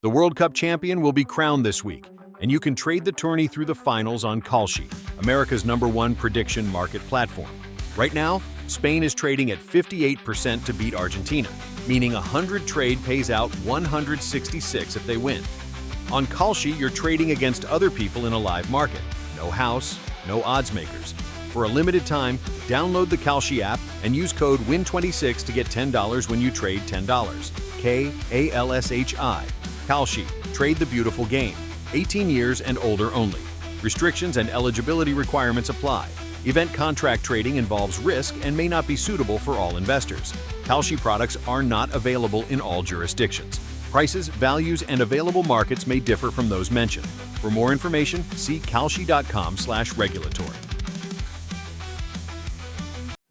The World Cup champion will be crowned this week, and you can trade the tourney through the finals on Kalshi, America's #1 prediction market platform. Right now, Spain is trading at 58% to beat Argentina, meaning 100 trade pays out 166 if they win. On Kalshi, you're trading against other people in a live market. No house, no odds makers. For a limited time, download the Kalshi app and use code WIN26 to get $10 when you trade $10. KALSHI. Kalshi. Trade the beautiful game. 18 years and older only. Restrictions and eligibility requirements apply. Event contract trading involves risk and may not be suitable for all investors. Kalshi products are not available in all jurisdictions. Prices, values, and available markets may differ from those mentioned. For more information, see kalshi.com/regulatory.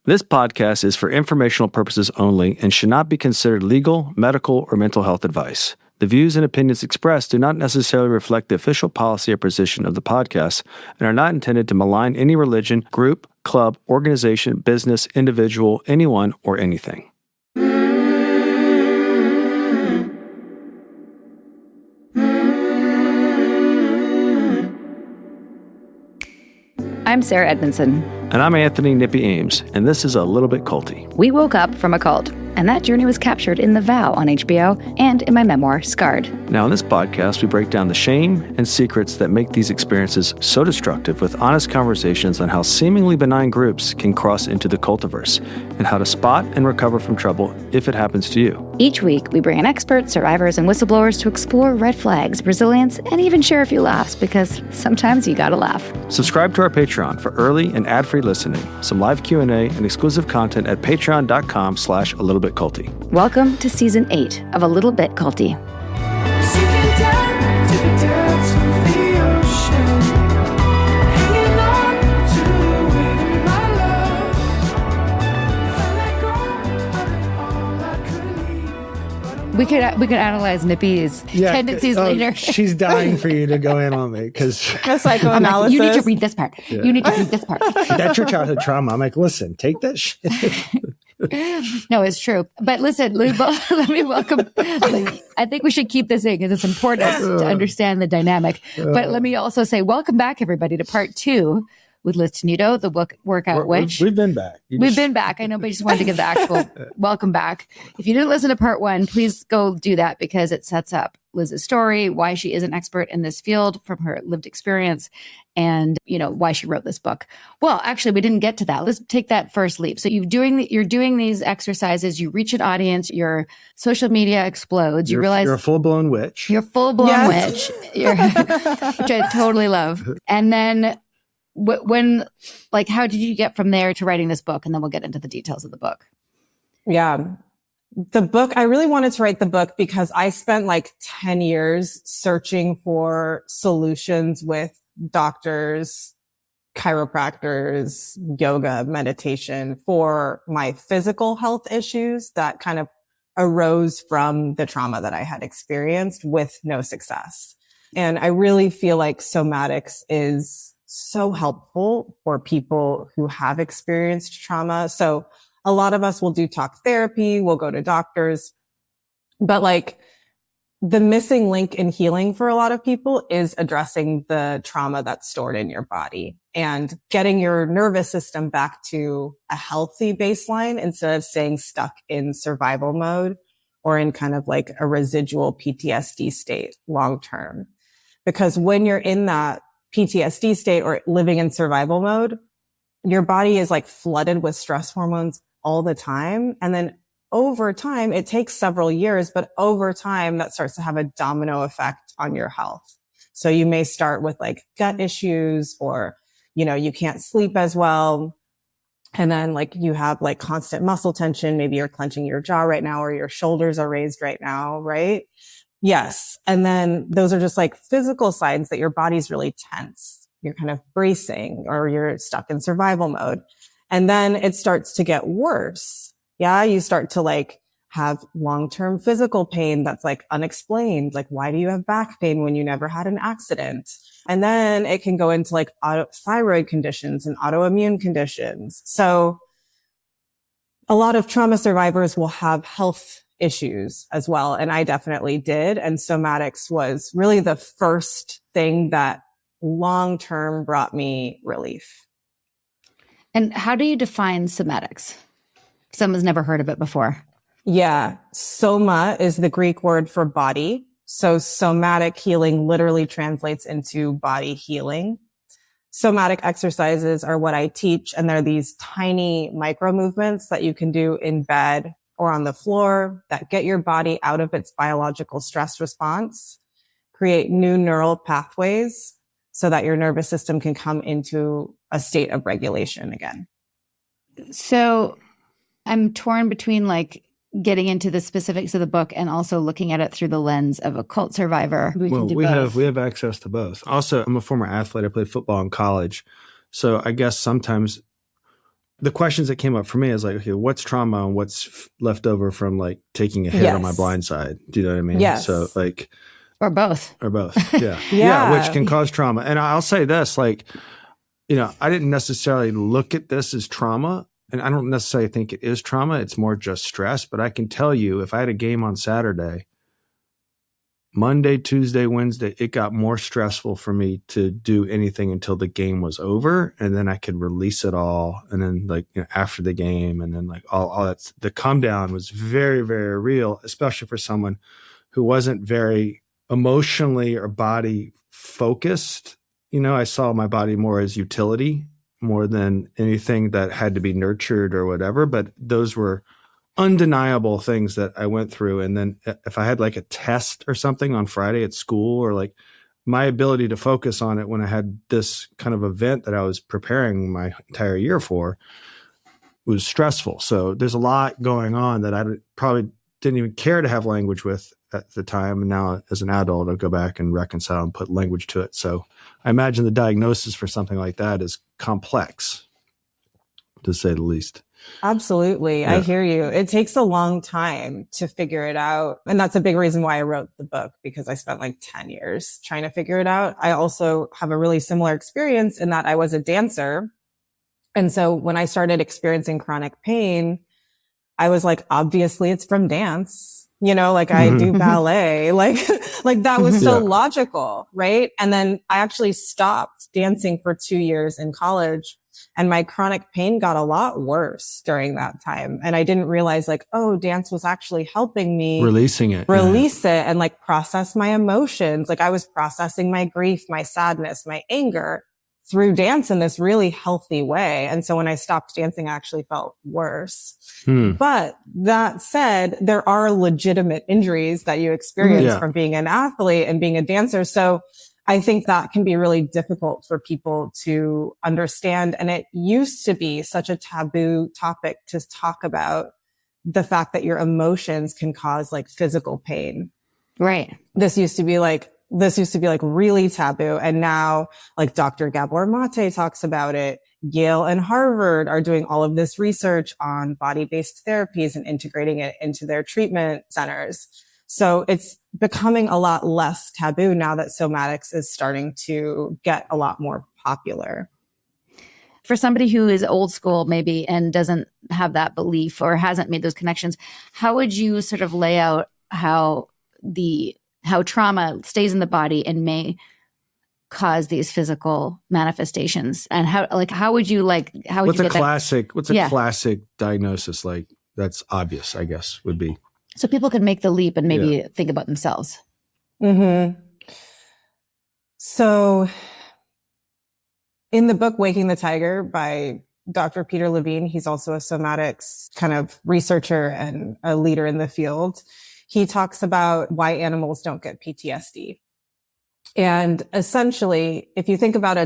This podcast is for informational purposes only and should not be considered legal, medical, or mental health advice. The views and opinions expressed do not necessarily reflect the official policy or position of the podcast and are not intended to malign any religion, group, club, organization, business, individual, anyone, or anything. I'm Sarah Edmondson. And I'm Anthony Nippy Ames, and this is A Little Bit Culty. We woke up from a cult, and that journey was captured in The Vow on HBO and in my memoir, Scarred. Now, in this podcast, we break down the shame and secrets that make these experiences so destructive with honest conversations on how seemingly benign groups can cross into the cultiverse and how to spot and recover from trouble if it happens to you. Each week, we bring in experts, survivors, and whistleblowers to explore red flags, resilience, and even share a few laughs, because sometimes you gotta laugh. Subscribe to our Patreon for early and ad-free listening, some live Q&A, and exclusive content at patreon.com/alittlebitculty. Welcome to Season 8 of A Little Bit Culty. We could analyze Nippy's tendencies later. She's dying for you to go in on me because psychoanalysis. You need to read this part. Yeah. You need to read this part. That's your childhood trauma. I'm like, listen, take that shit. No, it's true. But listen, let me welcome. I think we should keep this in because it's important to understand the dynamic. But let me also say, welcome back, everybody, to part 2 with Liz Tenuto, the workout witch. We've been back. We've been back. I know, but I just wanted to give the actual welcome back. If you didn't listen to part 1, please go do that because it sets up Liz's story, why she is an expert in this field from her lived experience, and why she wrote this book. Well, actually, we didn't get to that. Let's take that first leap. So you're doing these exercises. You reach an audience. Your social media explodes. You realize you're a full-blown witch. You're a full-blown witch, which I totally love. And then how did you get from there to writing this book? And then we'll get into the details of the book. Yeah. The book, I really wanted to write the book because I spent 10 years searching for solutions with doctors, chiropractors, yoga, meditation for my physical health issues that kind of arose from the trauma that I had experienced with no success. And I really feel like somatics is so helpful for people who have experienced trauma. So a lot of us will do talk therapy, we'll go to doctors, but the missing link in healing for a lot of people is addressing the trauma that's stored in your body and getting your nervous system back to a healthy baseline instead of staying stuck in survival mode or in kind of a residual PTSD state long term. Because when you're in that PTSD state or living in survival mode, your body is flooded with stress hormones all the time. And then over time, it takes several years, but over time that starts to have a domino effect on your health. So you may start with gut issues or, you can't sleep as well. And then you have constant muscle tension. Maybe you're clenching your jaw right now or your shoulders are raised right now, right? Yes. And then those are just physical signs that your body's really tense. You're kind of bracing or you're stuck in survival mode. And then it starts to get worse. Yeah. You start to have long-term physical pain that's unexplained. Why do you have back pain when you never had an accident? And then it can go into thyroid conditions and autoimmune conditions. So a lot of trauma survivors will have health issues as well. And I definitely did. And somatics was really the first thing that long-term brought me relief. And how do you define somatics? Someone's never heard of it before. Yeah. Soma is the Greek word for body. So somatic healing literally translates into body healing. Somatic exercises are what I teach, and they're these tiny micro movements that you can do in bed or on the floor that get your body out of its biological stress response, create new neural pathways so that your nervous system can come into a state of regulation again. So I'm torn between like getting into the specifics of the book and also looking at it through the lens of a cult survivor. We have access to both. Also, I'm a former athlete. I played football in college. So I guess sometimes the questions that came up for me is like, okay, what's trauma and what's left over from like taking a hit on my blind side? Do you know what I mean? Yes. So like, or both. Yeah. Yeah. Which can cause trauma. And I'll say this, like, you know, I didn't necessarily look at this as trauma. And I don't necessarily think it is trauma. It's more just stress. But I can tell you, if I had a game on Saturday, Monday, Tuesday, Wednesday, it got more stressful for me to do anything until the game was over. And then I could release it all. And then like, you know, after the game and then like all that, the come down was very, very real, especially for someone who wasn't very emotionally or body focused. You know, I saw my body more as utility, more than anything that had to be nurtured or whatever. But those were undeniable things that I went through. And then if I had like a test or something on Friday at school, or like my ability to focus on it when I had this kind of event that I was preparing my entire year for was stressful. So there's a lot going on that I probably didn't even care to have language with at the time. And now as an adult, I'll go back and reconcile and put language to it. So I imagine the diagnosis for something like that is complex, to say the least. Absolutely. Yeah. I hear you. It takes a long time to figure it out. And that's a big reason why I wrote the book, because I spent like 10 years trying to figure it out. I also have a really similar experience in that I was a dancer. And so when I started experiencing chronic pain, I was like, obviously it's from dance. You know, like I do ballet, like that was so logical, right? And then I actually stopped dancing for 2 years in college, and my chronic pain got a lot worse during that time. And I didn't realize like, oh, dance was actually helping me release it and like process my emotions. Like I was processing my grief, my sadness, my anger through dance in this really healthy way. And so when I stopped dancing, I actually felt worse. But that said, there are legitimate injuries that you experience from being an athlete and being a dancer. So I think that can be really difficult for people to understand. And it used to be such a taboo topic to talk about the fact that your emotions can cause like physical pain. Right. This used to be like really taboo. And now like Dr. Gabor Mate talks about it. Yale and Harvard are doing all of this research on body-based therapies and integrating it into their treatment centers. So it's becoming a lot less taboo now that somatics is starting to get a lot more popular. For somebody who is old school maybe and doesn't have that belief or hasn't made those connections, how would you sort of lay out how trauma stays in the body and may cause these physical manifestations? And how would you what's a classic diagnosis? Like that's obvious, I guess, would be. So people can make the leap and maybe think about themselves. So in the book, Waking the Tiger by Dr. Peter Levine, he's also a somatics kind of researcher and a leader in the field. He talks about why animals don't get PTSD. And essentially, if you think about a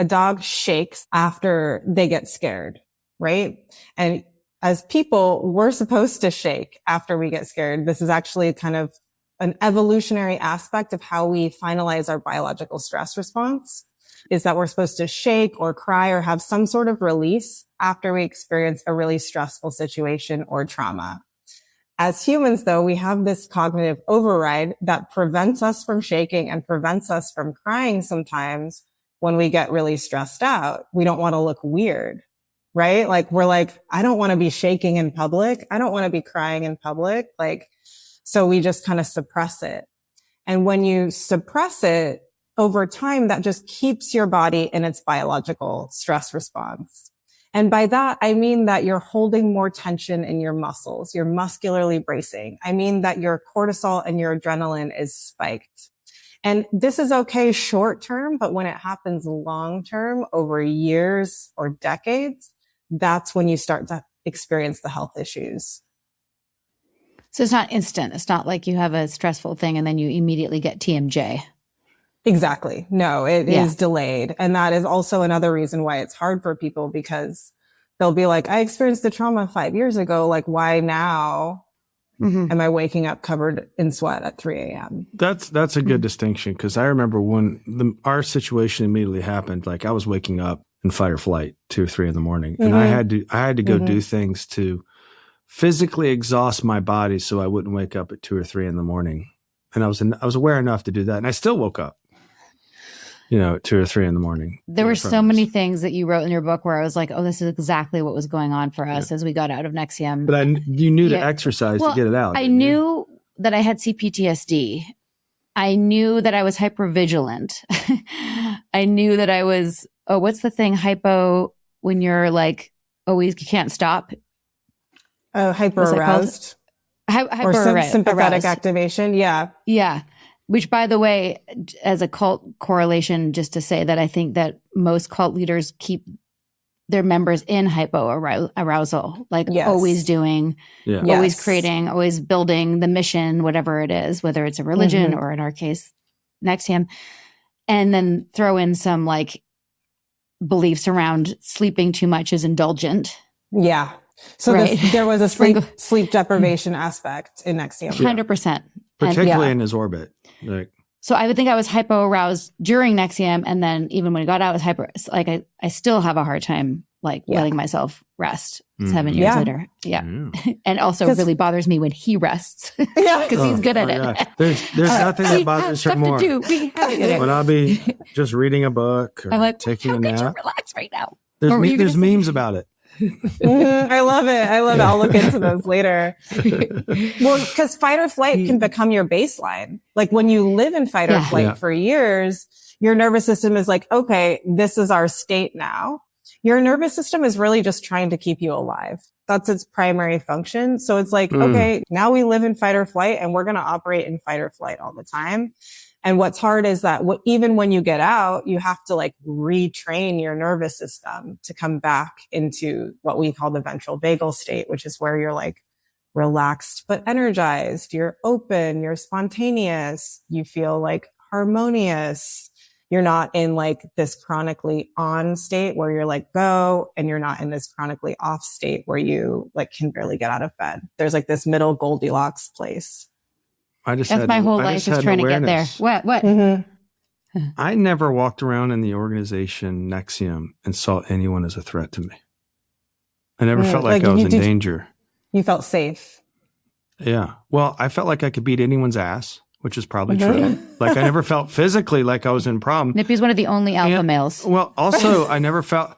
dog shakes after they get scared, right? And as people, we're supposed to shake after we get scared. This is actually kind of an evolutionary aspect of how we finalize our biological stress response, is that we're supposed to shake or cry or have some sort of release after we experience a really stressful situation or trauma. As humans, though, we have this cognitive override that prevents us from shaking and prevents us from crying sometimes when we get really stressed out. We don't want to look weird. right? Like we're like, I don't want to be shaking in public. I don't want to be crying in public. Like, so we just kind of suppress it. And when you suppress it over time, that just keeps your body in its biological stress response. And by that, I mean that you're holding more tension in your muscles. You're muscularly bracing. I mean that your cortisol and your adrenaline is spiked. And this is okay short term, but when it happens long term over years or decades, that's when you start to experience the health issues. So it's not instant. It's not like you have a stressful thing and then you immediately get TMJ. Exactly. No, it is delayed. And that is also another reason why it's hard for people, because they'll be like, I experienced the trauma 5 years ago. Like, why now am I waking up covered in sweat at 3 a.m.? That's a good distinction, because I remember when our situation immediately happened, like I was waking up in fight or flight 2 or 3 in the morning, and I had to go do things to physically exhaust my body so I wouldn't wake up at 2 or 3 in the morning. And I was aware enough to do that, and I still woke up, at 2 or 3 in the morning. There were so many things that you wrote in your book where I was like, oh, this is exactly what was going on for us as we got out of Nexium. But you knew to exercise to get it out. I knew that I had CPTSD. I knew that I was hypervigilant. I knew that I was, what's the thing? Hypo, when you're like, always, you can't stop. Oh, hyper-aroused. Or sympathetic activation. Yeah. Yeah. Which, by the way, as a cult correlation, just to say that I think that most cult leaders keep their members in hypo-arousal, like always doing, always creating, always building the mission, whatever it is, whether it's a religion or in our case, Nexium, and then throw in some like beliefs around sleeping too much is indulgent. Yeah. So there was a sleep deprivation aspect in Nexium. 100%. Particularly in his orbit. So I would think I was hypo-aroused during Nexium, and then even when I got out, I was hyper. Like I still have a hard time letting myself rest 7 years later. Yeah. And also really bothers me when he rests because he's good at it. There's nothing that bothers her more. When I'll be just reading a book or I'm like, taking a nap. Relax right now. There's memes about it. I love it. I'll look into those later. Well, because fight or flight can become your baseline. Like when you live in fight or flight for years, your nervous system is like, okay, this is our state now. Your nervous system is really just trying to keep you alive. That's its primary function. So it's like, okay, now we live in fight or flight and we're going to operate in fight or flight all the time. And what's hard is that even when you get out, you have to like retrain your nervous system to come back into what we call the ventral vagal state, which is where you're like relaxed but energized. You're open, you're spontaneous, you feel like harmonious. You're not in like this chronically on state where you're like go, and you're not in this chronically off state where you like can barely get out of bed. There's like this middle Goldilocks place. That's my whole life is trying to get there. What? I never walked around in the organization Nexium and saw anyone as a threat to me. I never felt like I was in danger. You felt safe. Yeah. Well, I felt like I could beat anyone's ass, which is probably true. Like I never felt physically like I was in problem. Nippy's one of the only alpha males. Well, also I never felt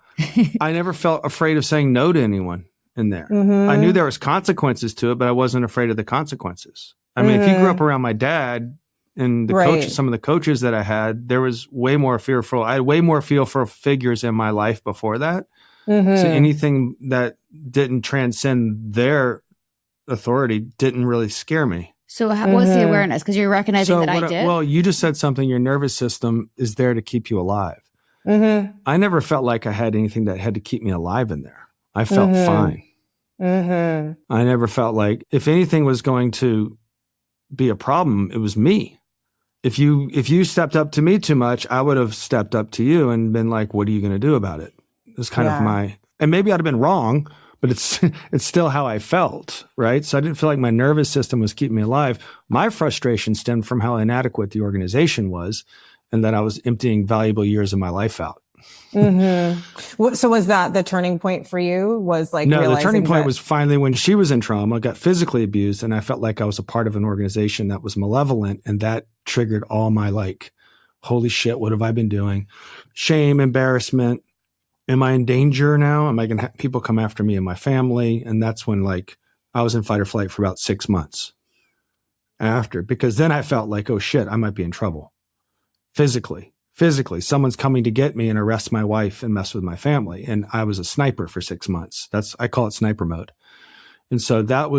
afraid of saying no to anyone in there. I knew there was consequences to it, but I wasn't afraid of the consequences. I mean, if you grew up around my dad and the coaches, some of the coaches that I had, there was way more fearful. I had way more feel for figures in my life before that. So anything that didn't transcend their authority didn't really scare me. So what's the awareness? Because you're recognizing that I did. Well, you just said something. Your nervous system is there to keep you alive. I never felt like I had anything that had to keep me alive in there. I felt fine. I never felt like if anything was going to be a problem, it was me. If you stepped up to me too much, I would have stepped up to you and been like, what are you going to do about it? It's kind of and maybe I'd have been wrong, but it's still how I felt, right? So I didn't feel like my nervous system was keeping me alive. My frustration stemmed from how inadequate the organization was and that I was emptying valuable years of my life out. So was that the turning point for you? Was like no, the turning point was finally when she was in trauma, got physically abused, and I felt like I was a part of an organization that was malevolent, and that triggered all my like, holy shit, what have I been doing? Shame, embarrassment, am I in danger now? Am I going to have people come after me and my family? And that's when like I was in fight or flight for about 6 months after, because then I felt like, oh shit, I might be in trouble. Physically, someone's coming to get me and arrest my wife and mess with my family. And I was a sniper for 6 months. I call it sniper mode. And so now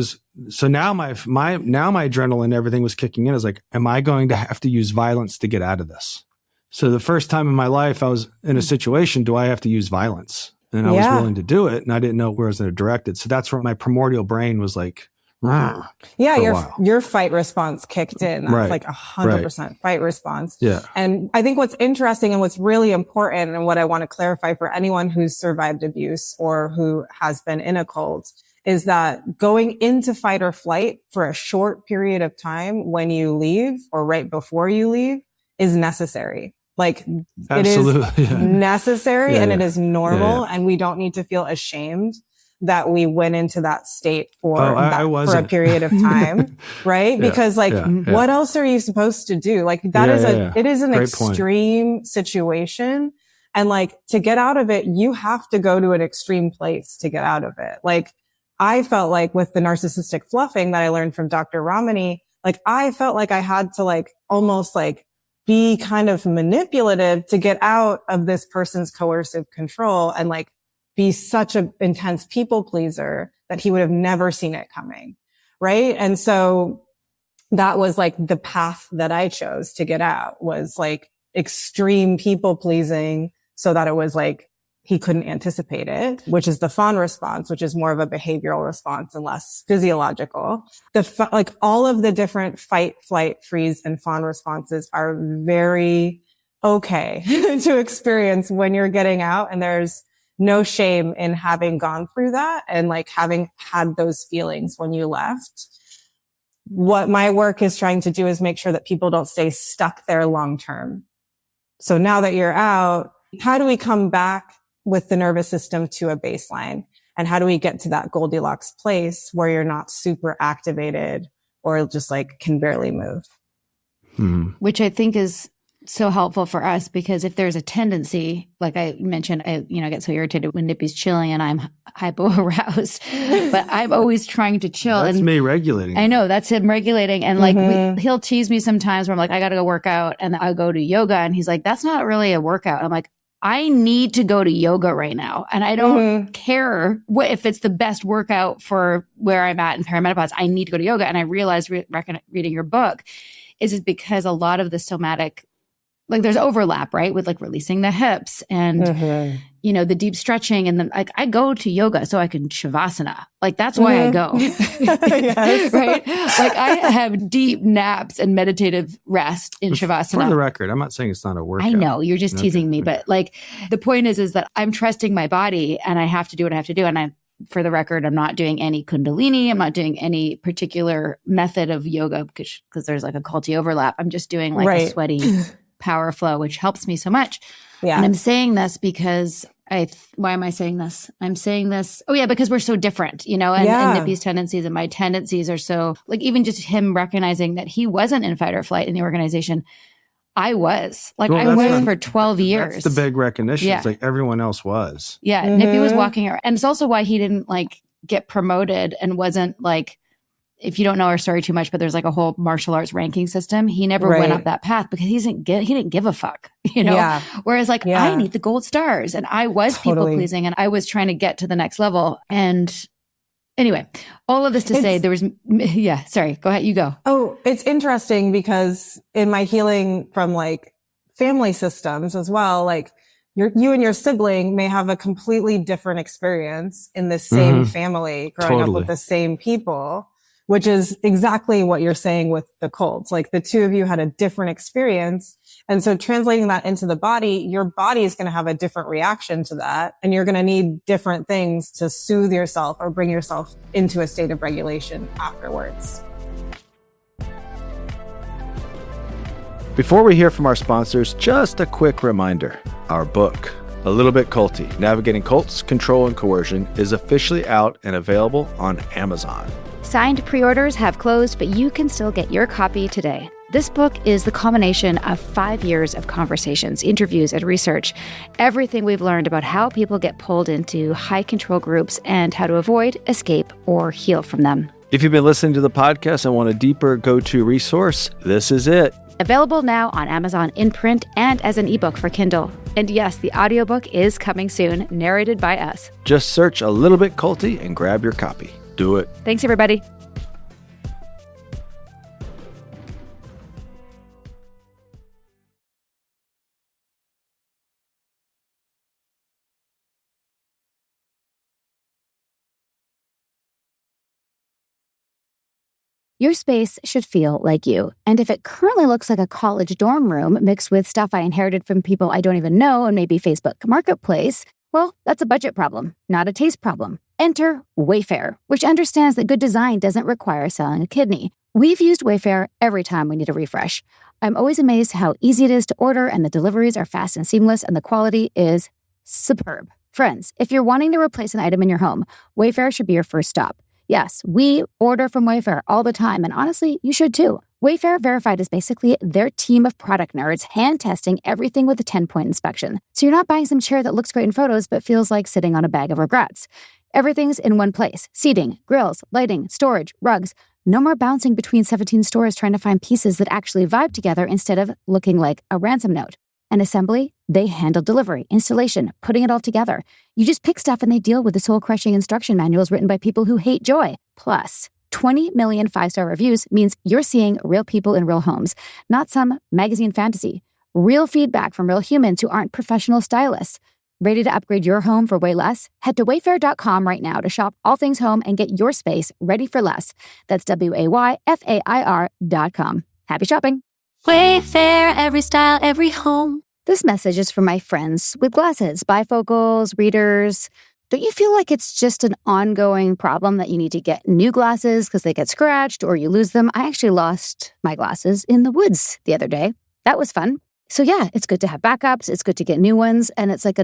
my adrenaline, everything was kicking in. I was like, am I going to have to use violence to get out of this? So the first time in my life I was in a situation, do I have to use violence? And I was willing to do it, and I didn't know where I was going to direct it. So that's where my primordial brain was like, your fight response kicked in. That's like 100% fight response. Yeah. And I think what's interesting and what's really important, and what I want to clarify for anyone who's survived abuse or who has been in a cult, is that going into fight or flight for a short period of time when you leave or right before you leave is necessary. Like Absolutely. It is necessary and it is normal, and we don't need to feel ashamed that we went into that state for a period of time, right? Because what else are you supposed to do? Like that it is an Great extreme situation. And like to get out of it, you have to go to an extreme place to get out of it. Like I felt like with the narcissistic fluffing that I learned from Dr. Ramani, like I felt like I had to like almost like be kind of manipulative to get out of this person's coercive control and like be such an intense people pleaser that he would have never seen it coming. Right. And so that was like the path that I chose to get out, was like extreme people pleasing so that it was like he couldn't anticipate it, which is the fawn response, which is more of a behavioral response and less physiological. Like all of the different fight, flight, freeze, and fawn responses are very okay to experience when you're getting out. And there's no shame in having gone through that and like having had those feelings when you left. What my work is trying to do is make sure that people don't stay stuck there long term. So now that you're out, how do we come back with the nervous system to a baseline? And how do we get to that Goldilocks place where you're not super activated or just like can barely move? Which I think is so helpful for us, because if there's a tendency, like I mentioned, I get so irritated when Nippy's chilling and I'm hypo-aroused, but I'm always trying to chill. That's me regulating. I know, that's him regulating. And like he'll tease me sometimes where I'm like, I got to go work out, and I'll go to yoga. And he's like, that's not really a workout. I'm like, I need to go to yoga right now. And I don't care if it's the best workout for where I'm at in perimenopause. I need to go to yoga. And I realized reading your book is because a lot of the somatic, like there's overlap, right? With like releasing the hips and, the deep stretching. And then like I go to yoga so I can shavasana. Like that's why I go. Right? Like I have deep naps and meditative rest in shavasana. For the record, I'm not saying it's not a workout. I know, you're just teasing me. But like the point is that I'm trusting my body and I have to do what I have to do. And for the record, I'm not doing any Kundalini. I'm not doing any particular method of yoga because there's like a culty overlap. I'm just doing like a sweaty power flow, which helps me so much. Yeah. And I'm saying this because why am I saying this? I'm saying this. Oh yeah, because we're so different, and Nippy's tendencies and my tendencies are so, like, even just him recognizing that he wasn't in fight or flight in the organization. I was. Like, I was for 12 years. That's the big recognition. Yeah. It's like everyone else was. Yeah. Nippy was walking around. And it's also why he didn't like get promoted and wasn't like, if you don't know our story too much, but there's like a whole martial arts ranking system. He never went up that path because he didn't give a fuck, Yeah. Whereas like I need the gold stars, and I was people pleasing, and I was trying to get to the next level. And anyway, all of this to say there was, sorry, go ahead, you go. Oh, it's interesting because in my healing from like family systems as well, like you and your sibling may have a completely different experience in the same family, growing up with the same people. Which is exactly what you're saying with the cults. Like the two of you had a different experience. And so translating that into the body, your body is going to have a different reaction to that. And you're going to need different things to soothe yourself or bring yourself into a state of regulation afterwards. Before we hear from our sponsors, just a quick reminder. Our book, A Little Bit Culty, Navigating Cults, Control, and Coercion, is officially out and available on Amazon. Signed pre-orders have closed, but you can still get your copy today. This book is the culmination of 5 years of conversations, interviews, and research. Everything we've learned about how people get pulled into high control groups and how to avoid, escape, or heal from them. If you've been listening to the podcast and want a deeper go-to resource, this is it. Available now on Amazon in print and as an ebook for Kindle. And yes, the audiobook is coming soon, narrated by us. Just search A Little Bit Culty and grab your copy. Do it. Thanks, everybody. Your space should feel like you. And if it currently looks like a college dorm room mixed with stuff I inherited from people I don't even know and maybe Facebook Marketplace, well, that's a budget problem, not a taste problem. Enter Wayfair, which understands that good design doesn't require selling a kidney. We've used Wayfair every time we need a refresh. I'm always amazed how easy it is to order, and the deliveries are fast and seamless, and the quality is superb. Friends, if you're wanting to replace an item in your home, Wayfair should be your first stop. Yes, we order from Wayfair all the time, and honestly, you should too. Wayfair Verified is basically their team of product nerds hand-testing everything with a 10-point inspection. So you're not buying some chair that looks great in photos but feels like sitting on a bag of regrets. Everything's in one place. Seating, grills, lighting, storage, rugs. No more bouncing between 17 stores trying to find pieces that actually vibe together instead of looking like a ransom note. And assembly, they handle delivery, installation, putting it all together. You just pick stuff and they deal with the soul-crushing instruction manuals written by people who hate joy. Plus, 20 million 5-star reviews means you're seeing real people in real homes, not some magazine fantasy. Real feedback from real humans who aren't professional stylists. Ready to upgrade your home for way less? Head to wayfair.com right now to shop all things home and get your space ready for less. That's WAYFAIR.com. Happy shopping. Wayfair, every style, every home. This message is for my friends with glasses, bifocals, readers. Don't you feel like it's just an ongoing problem that you need to get new glasses because they get scratched or you lose them? I actually lost my glasses in the woods the other day. That was fun. So yeah, it's good to have backups. It's good to get new ones. And it's like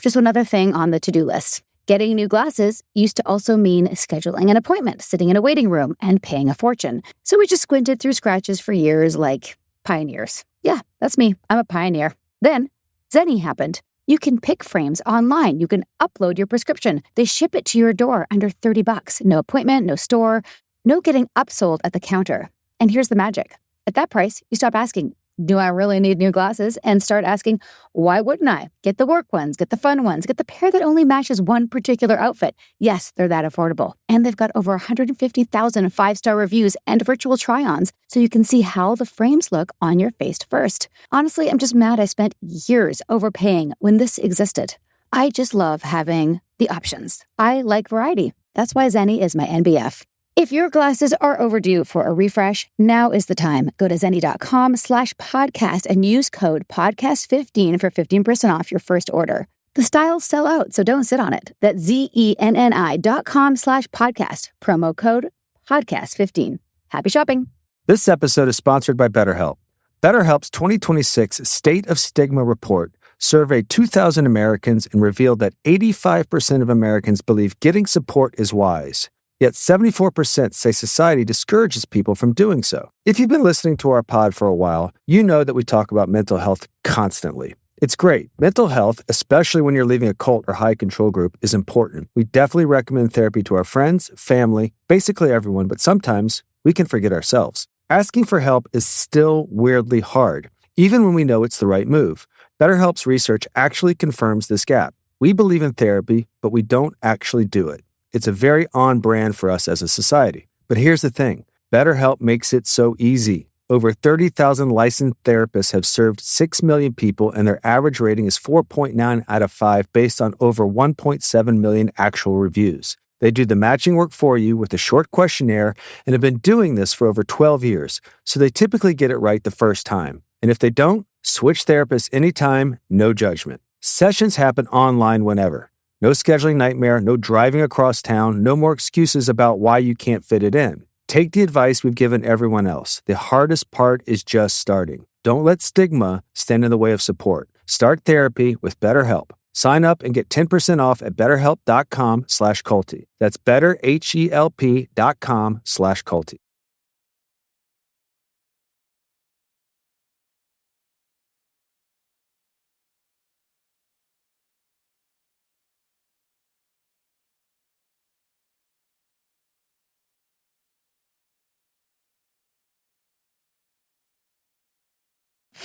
just another thing on the to-do list. Getting new glasses used to also mean scheduling an appointment, sitting in a waiting room, and paying a fortune. So we just squinted through scratches for years like pioneers. Yeah, that's me. I'm a pioneer. Then Zenni happened. You can pick frames online. You can upload your prescription. They ship it to your door under $30. No appointment, no store, no getting upsold at the counter. And here's the magic. At that price, you stop asking, do I really need new glasses? And start asking, why wouldn't I? Get the work ones, get the fun ones, get the pair that only matches one particular outfit. Yes, they're that affordable. And they've got over 150,000 5-star reviews and virtual try-ons, so you can see how the frames look on your face first. Honestly, I'm just mad I spent years overpaying when this existed. I just love having the options. I like variety. That's why Zenni is my NBF. If your glasses are overdue for a refresh, now is the time. Go to zenni.com/podcast and use code podcast15 for 15% off your first order. The styles sell out, so don't sit on it. That's zenni.com/podcast. Promo code podcast15. Happy shopping. This episode is sponsored by BetterHelp. BetterHelp's 2026 State of Stigma report surveyed 2,000 Americans and revealed that 85% of Americans believe getting support is wise. Yet 74% say society discourages people from doing so. If you've been listening to our pod for a while, you know that we talk about mental health constantly. It's great. Mental health, especially when you're leaving a cult or high control group, is important. We definitely recommend therapy to our friends, family, basically everyone, but sometimes we can forget ourselves. Asking for help is still weirdly hard, even when we know it's the right move. BetterHelp's research actually confirms this gap. We believe in therapy, but we don't actually do it. It's a very on brand for us as a society. But here's the thing. BetterHelp makes it so easy. Over 30,000 licensed therapists have served 6 million people, and their average rating is 4.9 out of 5 based on over 1.7 million actual reviews. They do the matching work for you with a short questionnaire and have been doing this for over 12 years, so they typically get it right the first time. And if they don't, switch therapists anytime, no judgment. Sessions happen online whenever. No scheduling nightmare, no driving across town, no more excuses about why you can't fit it in. Take the advice we've given everyone else. The hardest part is just starting. Don't let stigma stand in the way of support. Start therapy with BetterHelp. Sign up and get 10% off at betterhelp.com/culty. That's betterhelp.com/culty.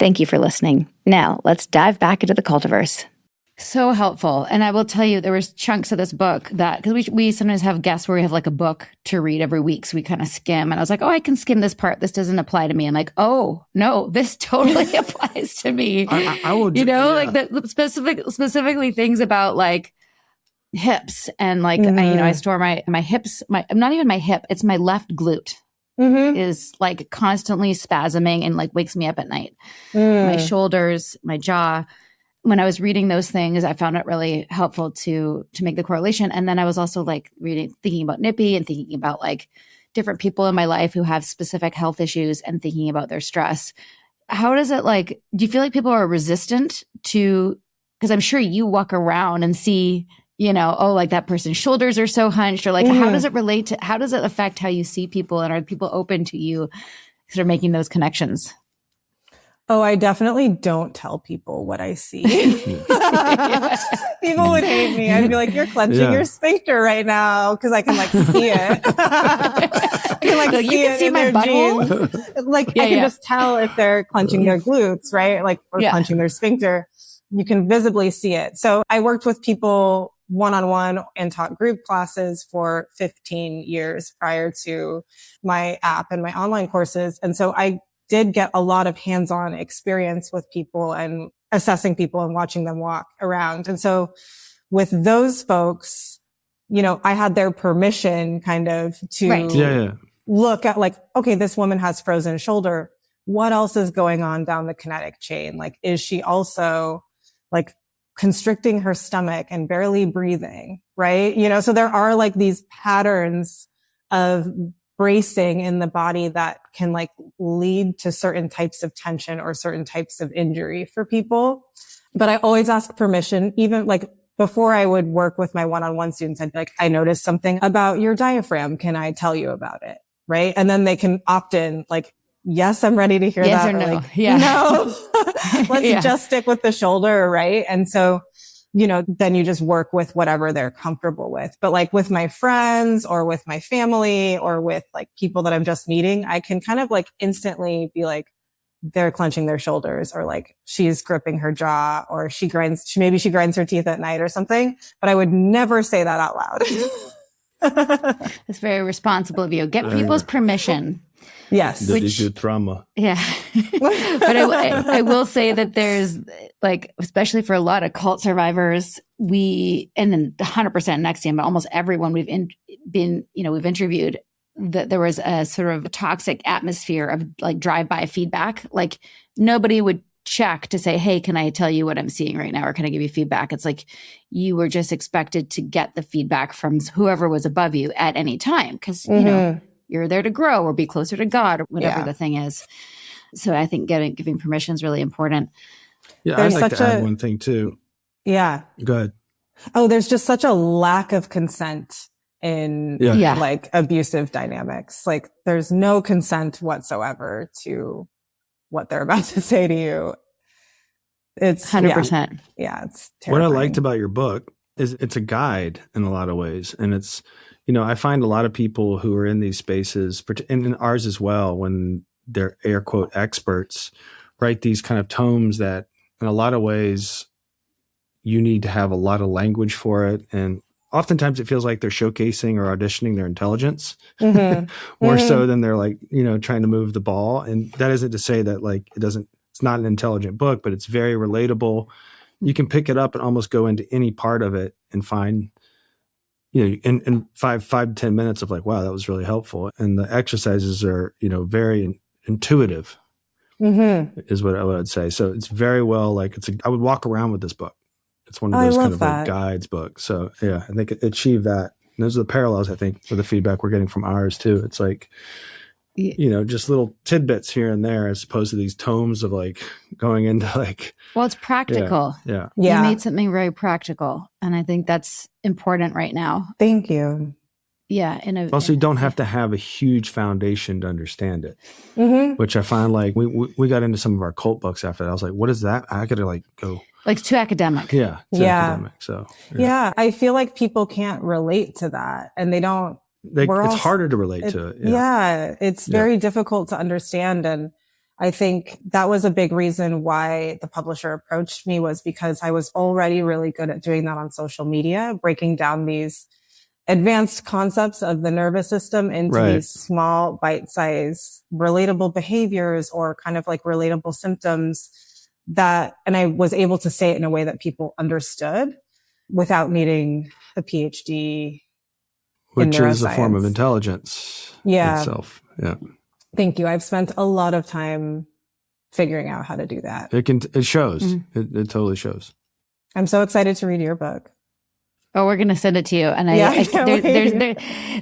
Thank you for listening. Now, let's dive back into the cultiverse. So helpful. And I will tell you, there was chunks of this book that, because we sometimes have guests where we have like a book to read every week. So we kind of skim. And I was like, oh, I can skim this part. This doesn't apply to me. I'm like, oh, no, this totally applies to me. I would, like the specifically things about like hips. And like, I store my hips, not even my hip, it's my left glute. Is like constantly spasming and like wakes me up at night. My shoulders, my jaw. When I was reading those things, I found it really helpful to make the correlation. And then I was also like thinking about Nippy and thinking about like different people in my life who have specific health issues and thinking about their stress. How does it like, do you feel like people are resistant to, because I'm sure you walk around and see, oh, like that person's shoulders are so hunched, or like, how does it affect how you see people, and are people open to you sort of making those connections? Oh, I definitely don't tell people what I see. People would hate me. I'd be like, you're clenching your sphincter right now, because I can like see it. I can like you can see my butthole. Like I can just tell if they're clenching their glutes, right? Like, or clenching their sphincter. You can visibly see it. So I worked with people one-on-one and taught group classes for 15 years prior to my app and my online courses. And so I did get a lot of hands-on experience with people and assessing people and watching them walk around. And so with those folks, I had their permission kind of to look at like, okay, this woman has frozen shoulder. What else is going on down the kinetic chain? Like, is she also like constricting her stomach and barely breathing, right? So there are like these patterns of bracing in the body that can like lead to certain types of tension or certain types of injury for people. But I always ask permission, even like before I would work with my one-on-one students, I'd be like, I noticed something about your diaphragm. Can I tell you about it? Right. And then they can opt in like, yes, I'm ready to hear yes that. Or no. Like, no, let's just stick with the shoulder. Right. And so, then you just work with whatever they're comfortable with. But like with my friends or with my family or with like people that I'm just meeting, I can kind of like instantly be like, they're clenching their shoulders, or like she's gripping her jaw, or maybe she grinds her teeth at night or something. But I would never say that out loud. It's very responsible of you. Get people's permission. Yes. That is your trauma. Yeah. But I will say that there's like, especially for a lot of cult survivors, and then 100% NXIVM, but almost everyone we've interviewed, that there was a sort of toxic atmosphere of like drive-by feedback. Like nobody would check to say, hey, can I tell you what I'm seeing right now? Or can I give you feedback? It's like you were just expected to get the feedback from whoever was above you at any time. Cause you're there to grow or be closer to God or whatever the thing is. So I think giving permission is really important. Yeah. I'd like to add one thing too. Yeah. Go ahead. Oh, there's just such a lack of consent in like abusive dynamics. Like there's no consent whatsoever to what they're about to say to you. It's 100%. Yeah, it's terrifying. What I liked about your book is it's a guide in a lot of ways. And it's, I find a lot of people who are in these spaces, and in ours as well, when they're air quote experts, write these kind of tomes that in a lot of ways you need to have a lot of language for it. And oftentimes it feels like they're showcasing or auditioning their intelligence more so than they're like, trying to move the ball. And that isn't to say that like it's not an intelligent book, but it's very relatable. You can pick it up and almost go into any part of it and find, in 5 to 10 minutes of like, wow, that was really helpful. And the exercises are, very intuitive is what I would say. So it's very well, like I would walk around with this book. It's one of those kind of like guides books. So yeah, I think it achieved that. And those are the parallels, I think, with the feedback we're getting from ours too. It's like, just little tidbits here and there, as opposed to these tomes of like going into like. Well, it's practical. Yeah. You made something very practical. And I think that's important right now. Thank you. Yeah. Also, you don't have to have a huge foundation to understand it, which I find like we got into some of our cult books after that. I was like, what is that? I got to like go. Like it's too academic. Yeah. Academic. So. Yeah. I feel like people can't relate to that, and they don't. It's harder to relate to it. Yeah. It's very difficult to understand. And I think that was a big reason why the publisher approached me, was because I was already really good at doing that on social media, breaking down these advanced concepts of the nervous system into these small, bite-sized, relatable behaviors or kind of like relatable symptoms and I was able to say it in a way that people understood without needing a PhD. Which is a form of intelligence itself. Yeah. Thank you. I've spent a lot of time figuring out how to do that. It shows. Mm-hmm. It totally shows. I'm so excited to read your book. Oh, we're going to send it to you. And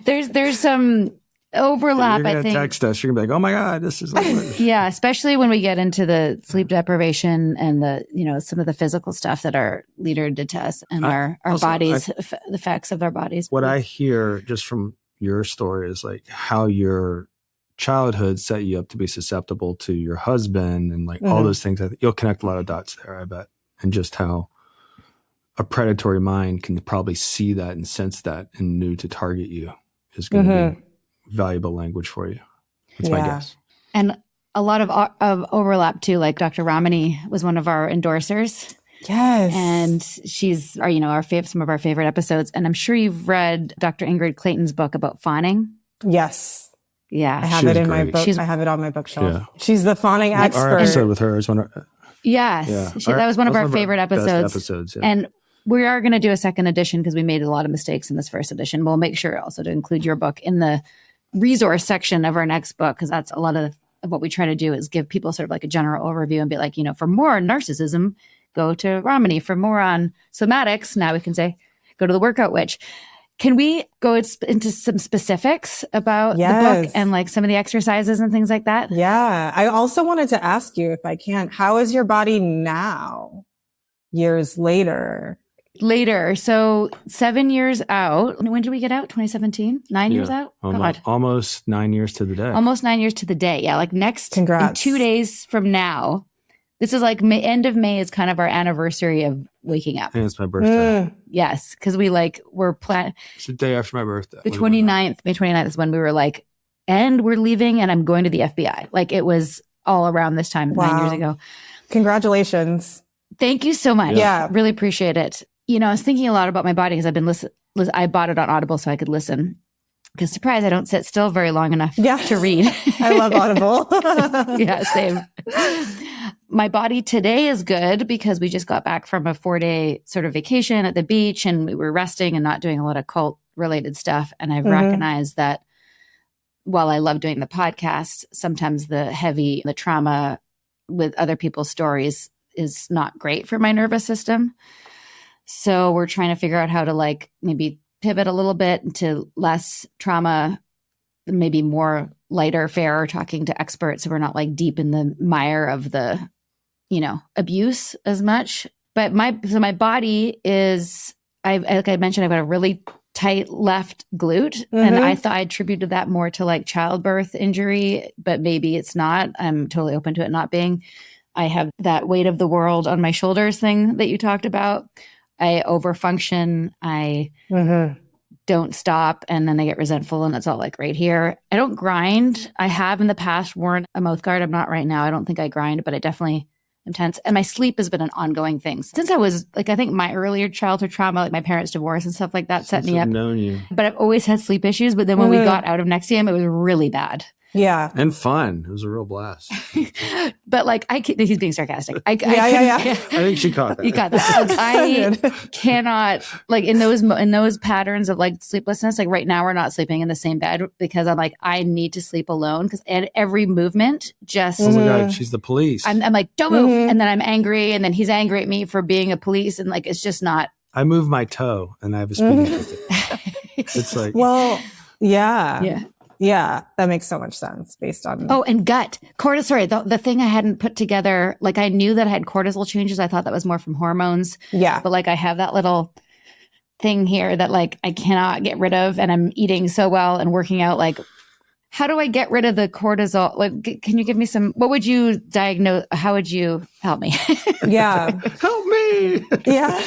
there's some overlap. You're gonna text us. You're gonna be like, "Oh my God, this is." Yeah, especially when we get into the sleep deprivation and the some of the physical stuff that our leader did to us and our bodies, the effects of our bodies. What I hear just from your story is like how your childhood set you up to be susceptible to your husband and like all those things. You'll connect a lot of dots there, I bet, and just how a predatory mind can probably see that and sense that and knew to target you is going to be valuable language for you. That's my guess. And a lot of overlap too. Like Dr. Ramani was one of our endorsers. Yes. And she's some of our favorite episodes. And I'm sure you've read Dr. Ingrid Clayton's book about fawning. Yes. Yeah. I have it in my book. I have it on my bookshelf. Yeah. She's the fawning expert. Our episode with her is one of that was one of our favorite episodes. Yeah. And we are going to do a second edition because we made a lot of mistakes in this first edition. We'll make sure also to include your book in the resource section of our next book, because that's a lot of what we try to do is give people sort of like a general overview and be like, for more on narcissism, go to Ramani. For more on somatics, now we can say, go to the Workout Witch. Can we go into some specifics about the book and like some of the exercises and things like that? Yeah. I also wanted to ask you, if I can, how is your body now, years later? So 7 years out. When did we get out? 2017? 9 years out? Almost 9 years to the day. Almost 9 years to the day. Yeah. Like in 2 days from now. This is like end of May is kind of our anniversary of waking up. And it's my birthday. Yes. Because we're planning. It's the day after my birthday. The 29th, May 29th is when we were like, and we're leaving and I'm going to the FBI. Like it was all around this time 9 years ago. Congratulations. Thank you so much. Yeah. Really appreciate it. I was thinking a lot about my body because I've been I bought it on Audible so I could listen. Because surprise, I don't sit still very long enough to read. I love Audible. Yeah, same. My body today is good because we just got back from a 4-day sort of vacation at the beach and we were resting and not doing a lot of cult related stuff. And I've recognized that while I love doing the podcast, sometimes the trauma with other people's stories is not great for my nervous system. So we're trying to figure out how to like maybe pivot a little bit into less trauma, maybe more lighter fare, talking to experts. So we're not like deep in the mire of the, abuse as much. But my body is, like I mentioned, I've got a really tight left glute. And I thought I attributed that more to like childbirth injury, but maybe it's not. I'm totally open to it not being. I have that weight of the world on my shoulders thing that you talked about. I overfunction. I don't stop. And then I get resentful and it's all like right here. I don't grind. I have in the past worn a mouth guard. I'm not right now. I don't think I grind, but I definitely am tense. And my sleep has been an ongoing thing. Since I was like, I think my earlier childhood trauma, like my parents' divorce and stuff like that set me up. Known you. But I've always had sleep issues. But then when we got out of Nexium, it was really bad. Yeah. And fun. It was a real blast. But like, he's being sarcastic. Yeah. I think she caught that. You got that. Like, I cannot, like in those patterns of like sleeplessness, like right now we're not sleeping in the same bed because I'm like, I need to sleep alone and every movement just. Oh my God, she's the police. I'm like, don't move. And then I'm angry and then he's angry at me for being a police. And like, it's just not. I move my toe and I have a speeding ticket. It's like. Well, yeah. Yeah. Yeah, that makes so much sense based on. Oh, and gut cortisol. The thing I hadn't put together, like I knew that I had cortisol changes. I thought that was more from hormones. Yeah. But like I have that little thing here that like I cannot get rid of and I'm eating so well and working out. Like, how do I get rid of the cortisol? Like, can you give me what would you diagnose? How would you help me? Yeah. Help me. Yeah.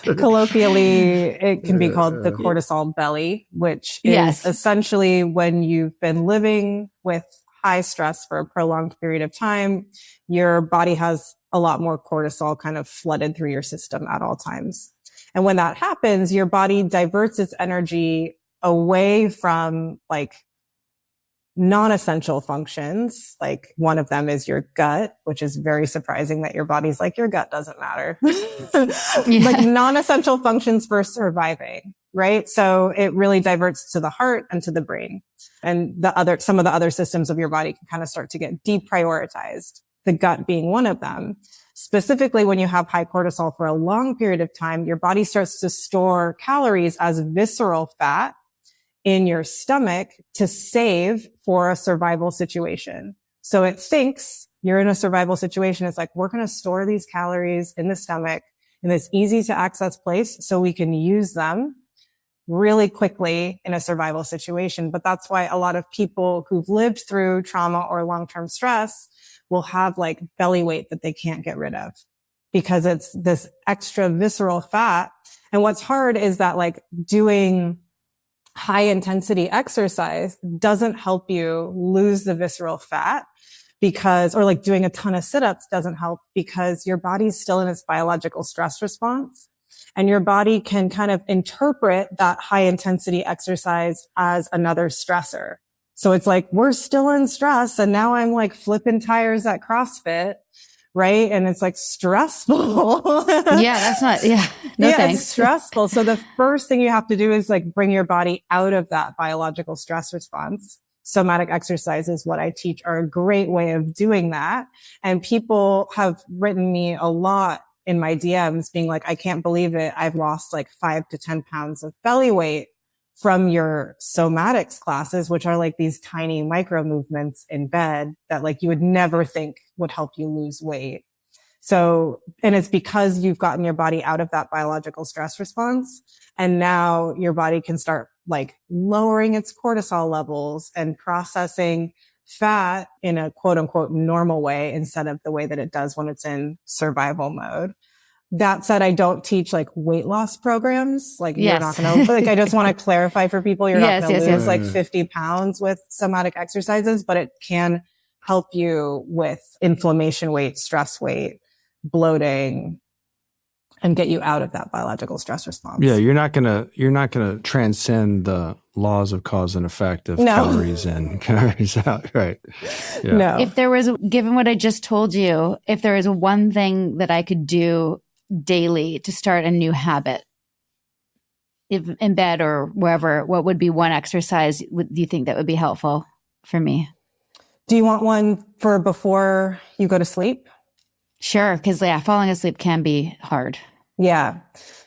Colloquially, it can be called the cortisol belly, which is essentially when you've been living with high stress for a prolonged period of time, your body has a lot more cortisol kind of flooded through your system at all times. And when that happens, your body diverts its energy away from like non-essential functions. Like one of them is your gut, which is very surprising that your body's like, your gut doesn't matter. Like non-essential functions for surviving, right? So it really diverts to the heart and to the brain. And some of the other systems of your body can kind of start to get deprioritized, the gut being one of them. Specifically, when you have high cortisol for a long period of time, your body starts to store calories as visceral fat in your stomach to save for a survival situation. So it thinks you're in a survival situation. It's like, we're going to store these calories in the stomach in this easy to access place so we can use them really quickly in a survival situation. But that's why a lot of people who've lived through trauma or long-term stress will have like belly weight that they can't get rid of because it's this extra visceral fat. And what's hard is that like doing high intensity exercise doesn't help you lose the visceral fat or like doing a ton of sit-ups doesn't help because your body's still in its biological stress response. And your body can kind of interpret that high intensity exercise as another stressor. So it's like, we're still in stress. And now I'm like flipping tires at CrossFit. Right. And it's like stressful. That's not, no thanks. It's stressful. So the first thing you have to do is like bring your body out of that biological stress response. Somatic exercises, what I teach, are a great way of doing that. And people have written me a lot in my DMs being like, I can't believe it. I've lost like 5 to 10 pounds of belly weight from your somatics classes, which are like these tiny micro movements in bed that like you would never think would help you lose weight. So, and it's because you've gotten your body out of that biological stress response. And now your body can start like lowering its cortisol levels and processing fat in a quote unquote normal way instead of the way that it does when it's in survival mode. That said, I don't teach like weight loss programs. Like you're not going to, like, I just want to clarify for people, you're not going to lose like 50 pounds with somatic exercises, but it can help you with inflammation weight, stress weight, bloating, and get you out of that biological stress response. Yeah. You're not going to transcend the laws of cause and effect of calories in, calories out. Right. Yeah. No. If there was, given what I just told you, if there is one thing that I could do daily to start a new habit, if in bed or wherever, what would be one exercise do you think that would be helpful for me? Do you want one for before you go to sleep? Sure, because falling asleep can be hard. Yeah.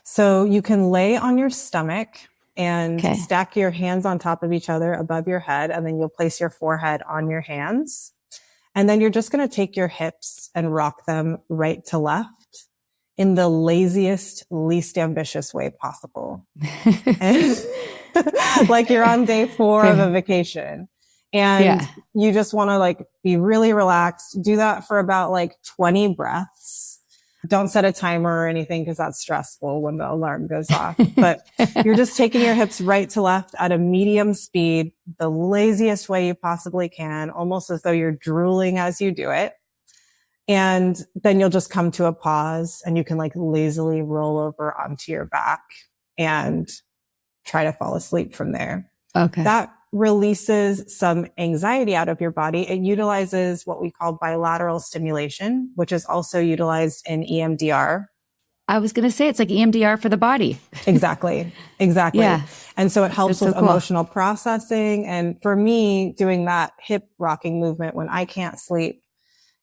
So you can lay on your stomach and stack your hands on top of each other above your head, and then you'll place your forehead on your hands. And then you're just going to take your hips and rock them right to left in the laziest, least ambitious way possible. And like you're on day 4 of a vacation. And you just want to like be really relaxed. Do that for about like 20 breaths. Don't set a timer or anything because that's stressful when the alarm goes off. But you're just taking your hips right to left at a medium speed, the laziest way you possibly can, almost as though you're drooling as you do it. And then you'll just come to a pause and you can like lazily roll over onto your back and try to fall asleep from there. Okay. That releases some anxiety out of your body. It utilizes what we call bilateral stimulation, which is also utilized in EMDR. I was going to say it's like EMDR for the body. Exactly. Yeah. And so it helps with emotional processing. And for me, doing that hip rocking movement when I can't sleep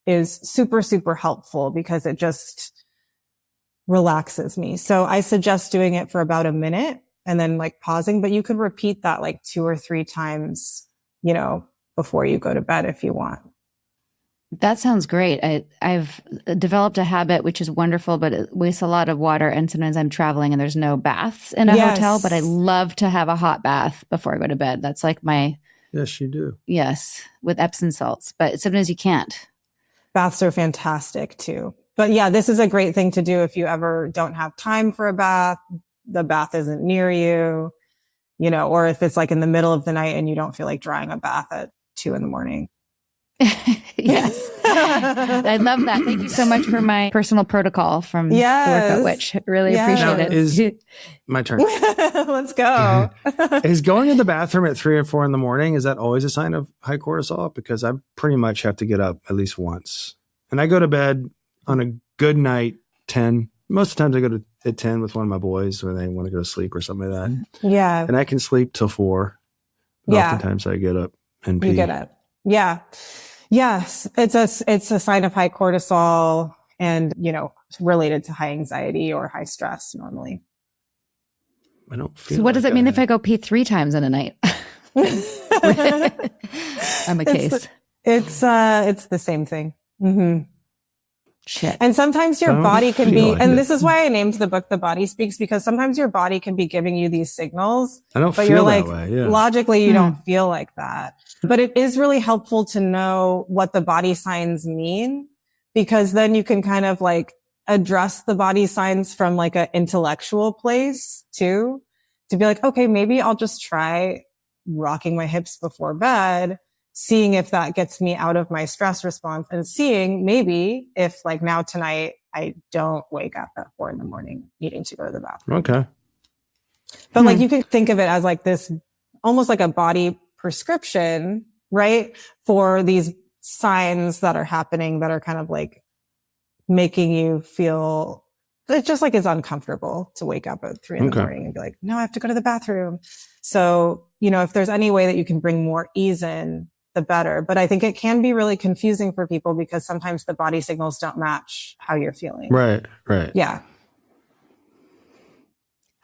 is super, super helpful because it just relaxes me. So I suggest doing it for about a minute and then like pausing, but you could repeat that like 2 or 3 times, before you go to bed if you want. That sounds great. I've developed a habit, which is wonderful, but it wastes a lot of water. And sometimes I'm traveling and there's no baths in a hotel, but I love to have a hot bath before I go to bed. That's like my... Yes, you do. Yes, with Epsom salts, but sometimes you can't. Baths are fantastic too. But yeah, this is a great thing to do if you ever don't have time for a bath, the bath isn't near you, or if it's like in the middle of the night and you don't feel like drawing a bath at 2 a.m. Yes. I love that. Thank you so much for my personal protocol from the Workout Witch. Really appreciate it. Is my turn. Let's go. Is going to the bathroom at 3 or 4 in the morning, is that always a sign of high cortisol? Because I pretty much have to get up at least once. And I go to bed on a good night, 10. Most of the times I go at 10 with one of my boys when they want to go to sleep or something like that. Yeah. And I can sleep till 4. Oftentimes I get up and pee. You get up. Yeah. Yes. It's a sign of high cortisol and, related to high anxiety or high stress normally. I don't feel So what does it mean if I go pee 3 times in a night? I'm a case. It's the same thing. Mm-hmm. Shit. And sometimes your body can be, and this is why I named the book The Body Speaks, because sometimes your body can be giving you these signals. I don't but feel you're like, that way. Yeah. logically, you don't feel like that. But it is really helpful to know what the body signs mean, because then you can kind of like address the body signs from like an intellectual place too, to be like, okay, maybe I'll just try rocking my hips before bed, seeing if that gets me out of my stress response, and seeing maybe if like now tonight I don't wake up at 4 a.m. needing to go to the bathroom. Okay. But like you can think of it as like this, almost like a body prescription, right? For these signs that are happening that are kind of like making you feel, it just like is uncomfortable to wake up at 3 a.m. and be like, no, I have to go to the bathroom. So, if there's any way that you can bring more ease in, the better. But I think it can be really confusing for people because sometimes the body signals don't match how you're feeling. Right. Yeah.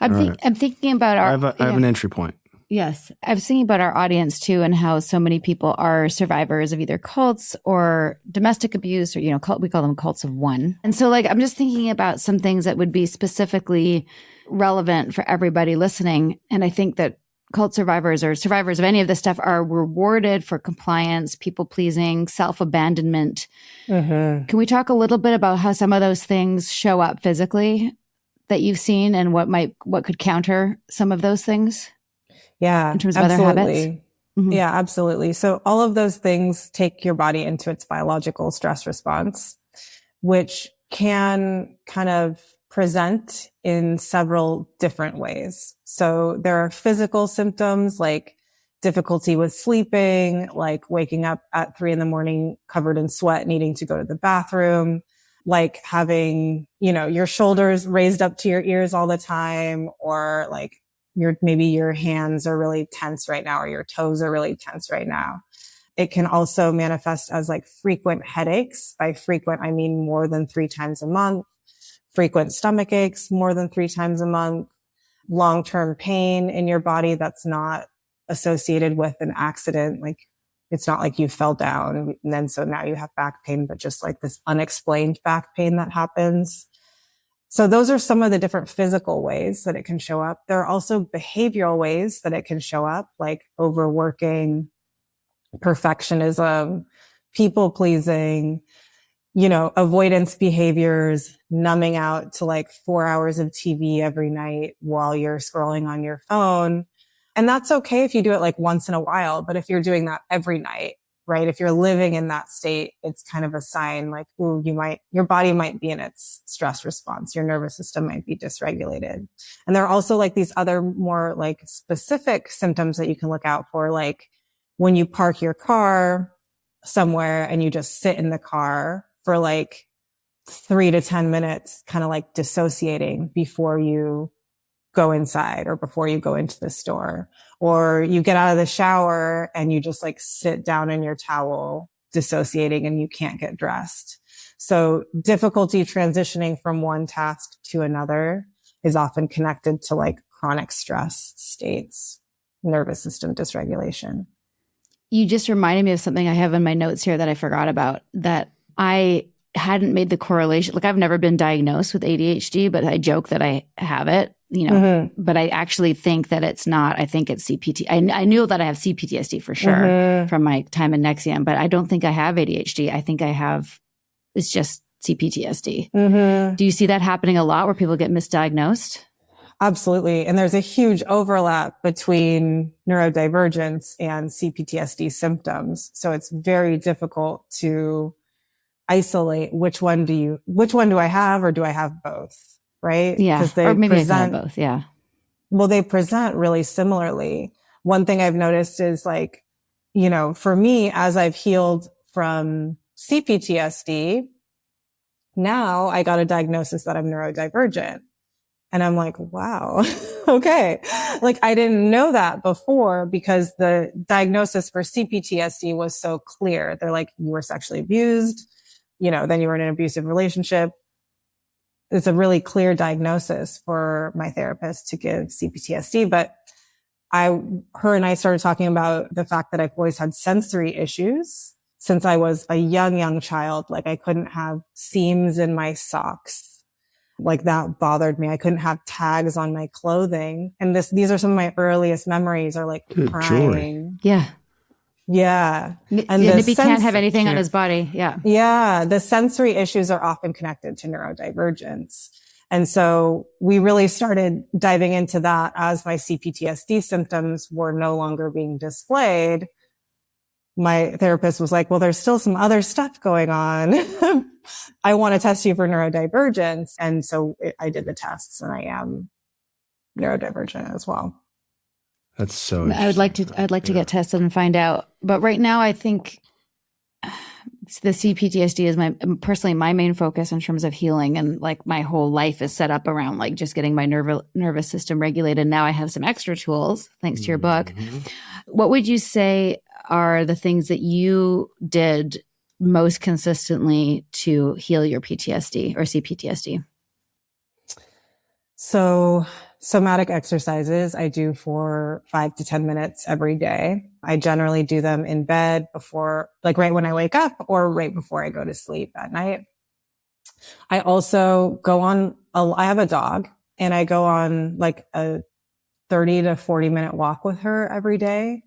I'm thinking about I have an entry point. Yes. I was thinking about our audience too, and how so many people are survivors of either cults or domestic abuse, or, we call them cults of one. And so I'm just thinking about some things that would be specifically relevant for everybody listening. And I think that cult survivors or survivors of any of this stuff are rewarded for compliance, people pleasing, self-abandonment. Mm-hmm. Can we talk a little bit about how some of those things show up physically that you've seen, and what could counter some of those things? Yeah, in terms of other habits? Mm-hmm. Yeah, absolutely. So all of those things take your body into its biological stress response, which can kind of present in several different ways. So there are physical symptoms like difficulty with sleeping, like waking up at 3 a.m. covered in sweat, needing to go to the bathroom, like having, your shoulders raised up to your ears all the time, or like maybe your hands are really tense right now, or your toes are really tense right now. It can also manifest as like frequent headaches. By frequent, I mean more than 3 times a month. Frequent stomach aches more than 3 times a month, long-term pain in your body that's not associated with an accident. Like it's not like you fell down and then so now you have back pain, but just like this unexplained back pain that happens. So those are some of the different physical ways that it can show up. There are also behavioral ways that it can show up, like overworking, perfectionism, people pleasing, avoidance behaviors, numbing out to like 4 hours of TV every night while you're scrolling on your phone. And that's okay if you do it like once in a while, but if you're doing that every night, right? If you're living in that state, it's kind of a sign like, ooh, your body might be in its stress response. Your nervous system might be dysregulated. And there are also like these other more like specific symptoms that you can look out for, like when you park your car somewhere and you just sit in the car for like 3 to 10 minutes, kind of like dissociating before you go inside or before you go into the store, or you get out of the shower and you just like sit down in your towel, dissociating, and you can't get dressed. So difficulty transitioning from one task to another is often connected to like chronic stress states, nervous system dysregulation. You just reminded me of something I have in my notes here that I forgot about, that I hadn't made the correlation. Like I've never been diagnosed with ADHD, but I joke that I have it, but I actually think that it's not. I think it's CPT. I knew that I have CPTSD for sure from my time in Nexium, but I don't think I have ADHD. I think it's just CPTSD. Do you see that happening a lot where people get misdiagnosed? Absolutely. And there's a huge overlap between neurodivergence and CPTSD symptoms. So it's very difficult to isolate which one do I have, or do I have both? Right? Yeah. Because they Or maybe present I have both. Yeah. Well, they present really similarly. One thing I've noticed is like, for me, as I've healed from CPTSD, now I got a diagnosis that I'm neurodivergent. And I'm like, wow, okay. Like I didn't know that before because the diagnosis for CPTSD was so clear. They're like, you were sexually abused, then you were in an abusive relationship. It's a really clear diagnosis for my therapist to give CPTSD. But her and I started talking about the fact that I've always had sensory issues since I was a young child. Like I couldn't have seams in my socks. Like that bothered me. I couldn't have tags on my clothing. And these are some of my earliest memories are like crying. Yeah. Yeah. And Nippy can't have anything on his body. Yeah. Yeah. The sensory issues are often connected to neurodivergence. And so we really started diving into that as my CPTSD symptoms were no longer being displayed. My therapist was like, well, there's still some other stuff going on. I want to test you for neurodivergence. And so I did the tests and I am neurodivergent as well. That's so I'd like to get tested and find out. But right now, I think the CPTSD is personally my main focus in terms of healing. And like my whole life is set up around like just getting my nervous system regulated. Now I have some extra tools thanks to your book. What would you say are the things that you did most consistently to heal your PTSD or CPTSD? So somatic exercises I do for 5 to 10 minutes every day. I generally do them in bed before, like right when I wake up or right before I go to sleep at night. I also I have a dog and I go on like a 30 to 40 minute walk with her every day.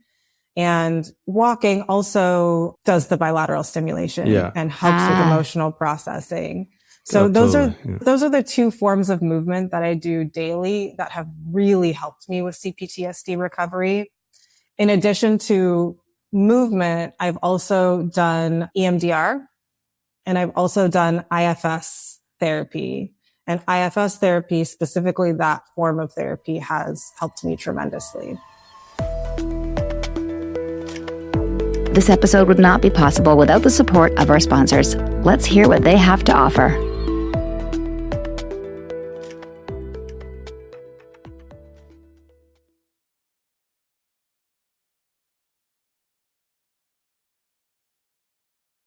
And walking also does the bilateral stimulation and helps with emotional processing. So those are the two forms of movement that I do daily that have really helped me with CPTSD recovery. In addition to movement, I've also done EMDR and I've also done IFS therapy. And IFS therapy, specifically that form of therapy, has helped me tremendously. This episode would not be possible without the support of our sponsors. Let's hear what they have to offer.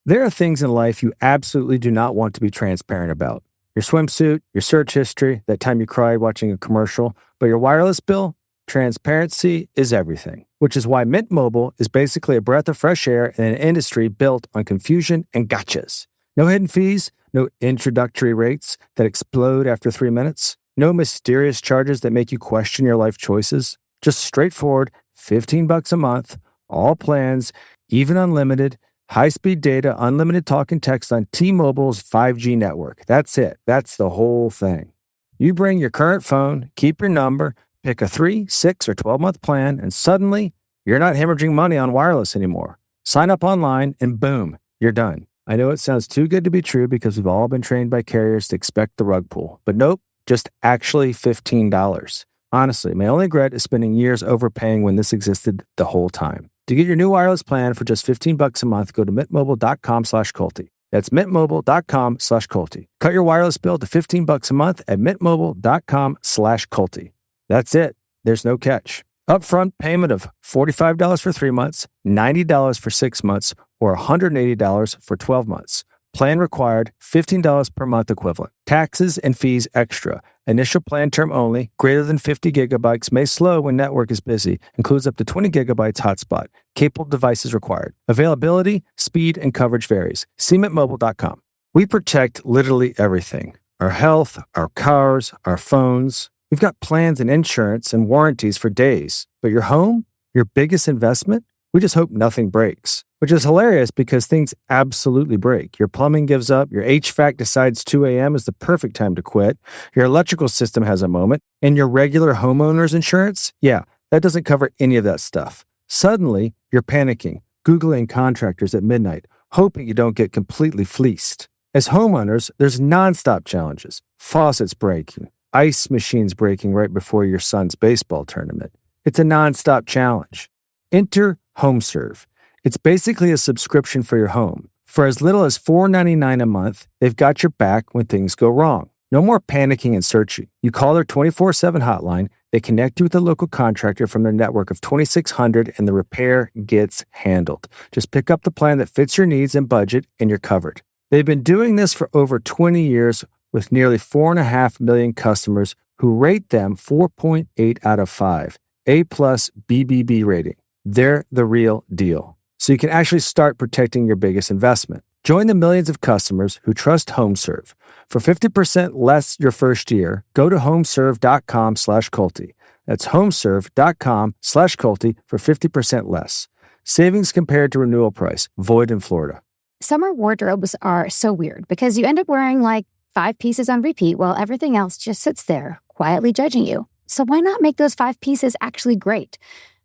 There are things in life you absolutely do not want to be transparent about. Your swimsuit, your search history, that time you cried watching a commercial, but your wireless bill? Transparency is everything, which is why Mint Mobile is basically a breath of fresh air in an industry built on confusion and gotchas. No hidden fees, no introductory rates that explode after 3 minutes, no mysterious charges that make you question your life choices. Just straightforward $15 a month, all plans, even unlimited, high-speed data, unlimited talk and text on T-Mobile's 5G network. That's it. That's the whole thing. You bring your current phone, keep your number, pick a 3, 6, or 12-month plan, and suddenly, you're not hemorrhaging money on wireless anymore. Sign up online, and boom, you're done. I know it sounds too good to be true because we've all been trained by carriers to expect the rug pull. But nope, just actually $15. Honestly, my only regret is spending years overpaying when this existed the whole time. To get your new wireless plan for just $15 a month, go to mintmobile.com/culty. That's mintmobile.com/culty. Cut your wireless bill to $15 a month at mintmobile.com/culty. That's it. There's no catch. Upfront payment of $45 for 3 months, $90 for 6 months, or $180 for 12 months. Plan required, $15 per month equivalent. Taxes and fees extra. Initial plan term only. Greater than 50 gigabytes may slow when network is busy. Includes up to 20 gigabytes hotspot. Capable devices required. Availability, speed, and coverage varies. See mintmobile.com. We protect literally everything. Our health, our cars, our phones. We've got plans and insurance and warranties for days. But your home? Your biggest investment? We just hope nothing breaks, which is hilarious because things absolutely break. Your plumbing gives up, your HVAC decides 2 a.m. is the perfect time to quit, your electrical system has a moment, and your regular homeowner's insurance, yeah, that doesn't cover any of that stuff. Suddenly, you're panicking, Googling contractors at midnight, hoping you don't get completely fleeced. As homeowners, there's nonstop challenges. Faucets breaking, ice machines breaking right before your son's baseball tournament. It's a nonstop challenge. Enter HomeServe. It's basically a subscription for your home. For as little as $4.99 a month, they've got your back when things go wrong. No more panicking and searching. You call their 24/7 hotline, they connect you with a local contractor from their network of 2,600, and the repair gets handled. Just pick up the plan that fits your needs and budget, and you're covered. They've been doing this for over 20 years with nearly 4.5 million customers who rate them 4.8 out of 5. A+ BBB rating. They're the real deal. So you can actually start protecting your biggest investment. Join the millions of customers who trust HomeServe. For 50% less your first year, go to homeserve.com/culty. That's homeserve.com/culty for 50% less. Savings compared to renewal price. Void in Florida. Summer wardrobes are so weird because you end up wearing like 5 pieces on repeat while everything else just sits there, quietly judging you. So why not make those 5 pieces actually great?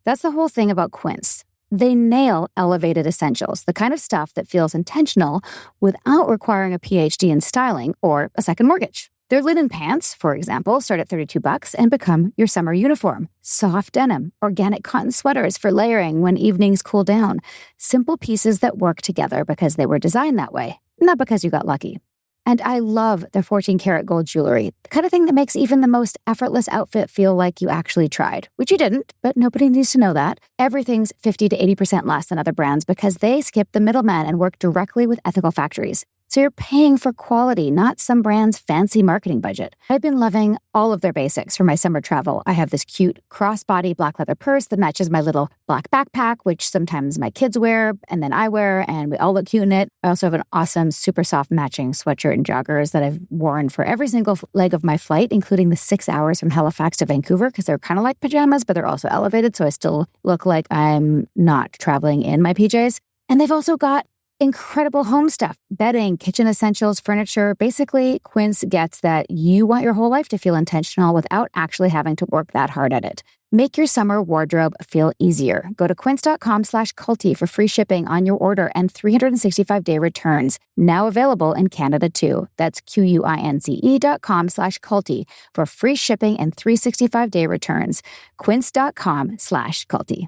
That's the whole thing about Quince. They nail elevated essentials, the kind of stuff that feels intentional without requiring a PhD in styling or a second mortgage. Their linen pants, for example, start at $32 and become your summer uniform. Soft denim, organic cotton sweaters for layering when evenings cool down. Simple pieces that work together because they were designed that way, not because you got lucky. And I love their 14-karat gold jewelry, the kind of thing that makes even the most effortless outfit feel like you actually tried, which you didn't, but nobody needs to know that. Everything's 50 to 80% less than other brands because they skip the middleman and work directly with ethical factories. So you're paying for quality, not some brand's fancy marketing budget. I've been loving all of their basics for my summer travel. I have this cute crossbody black leather purse that matches my little black backpack, which sometimes my kids wear and then I wear, and we all look cute in it. I also have an awesome, super soft matching sweatshirt and joggers that I've worn for every single leg of my flight, including the 6 hours from Halifax to Vancouver, because they're kind of like pajamas, but they're also elevated, so I still look like I'm not traveling in my PJs. And they've also got incredible home stuff, bedding, kitchen essentials, furniture. Basically, Quince gets that you want your whole life to feel intentional without actually having to work that hard at it. Make your summer wardrobe feel easier. Go to quince.com/culty for free shipping on your order and 365-day returns. Now available in Canada too. That's QUINCE.com/culty for free shipping and 365-day returns. Quince.com/culty.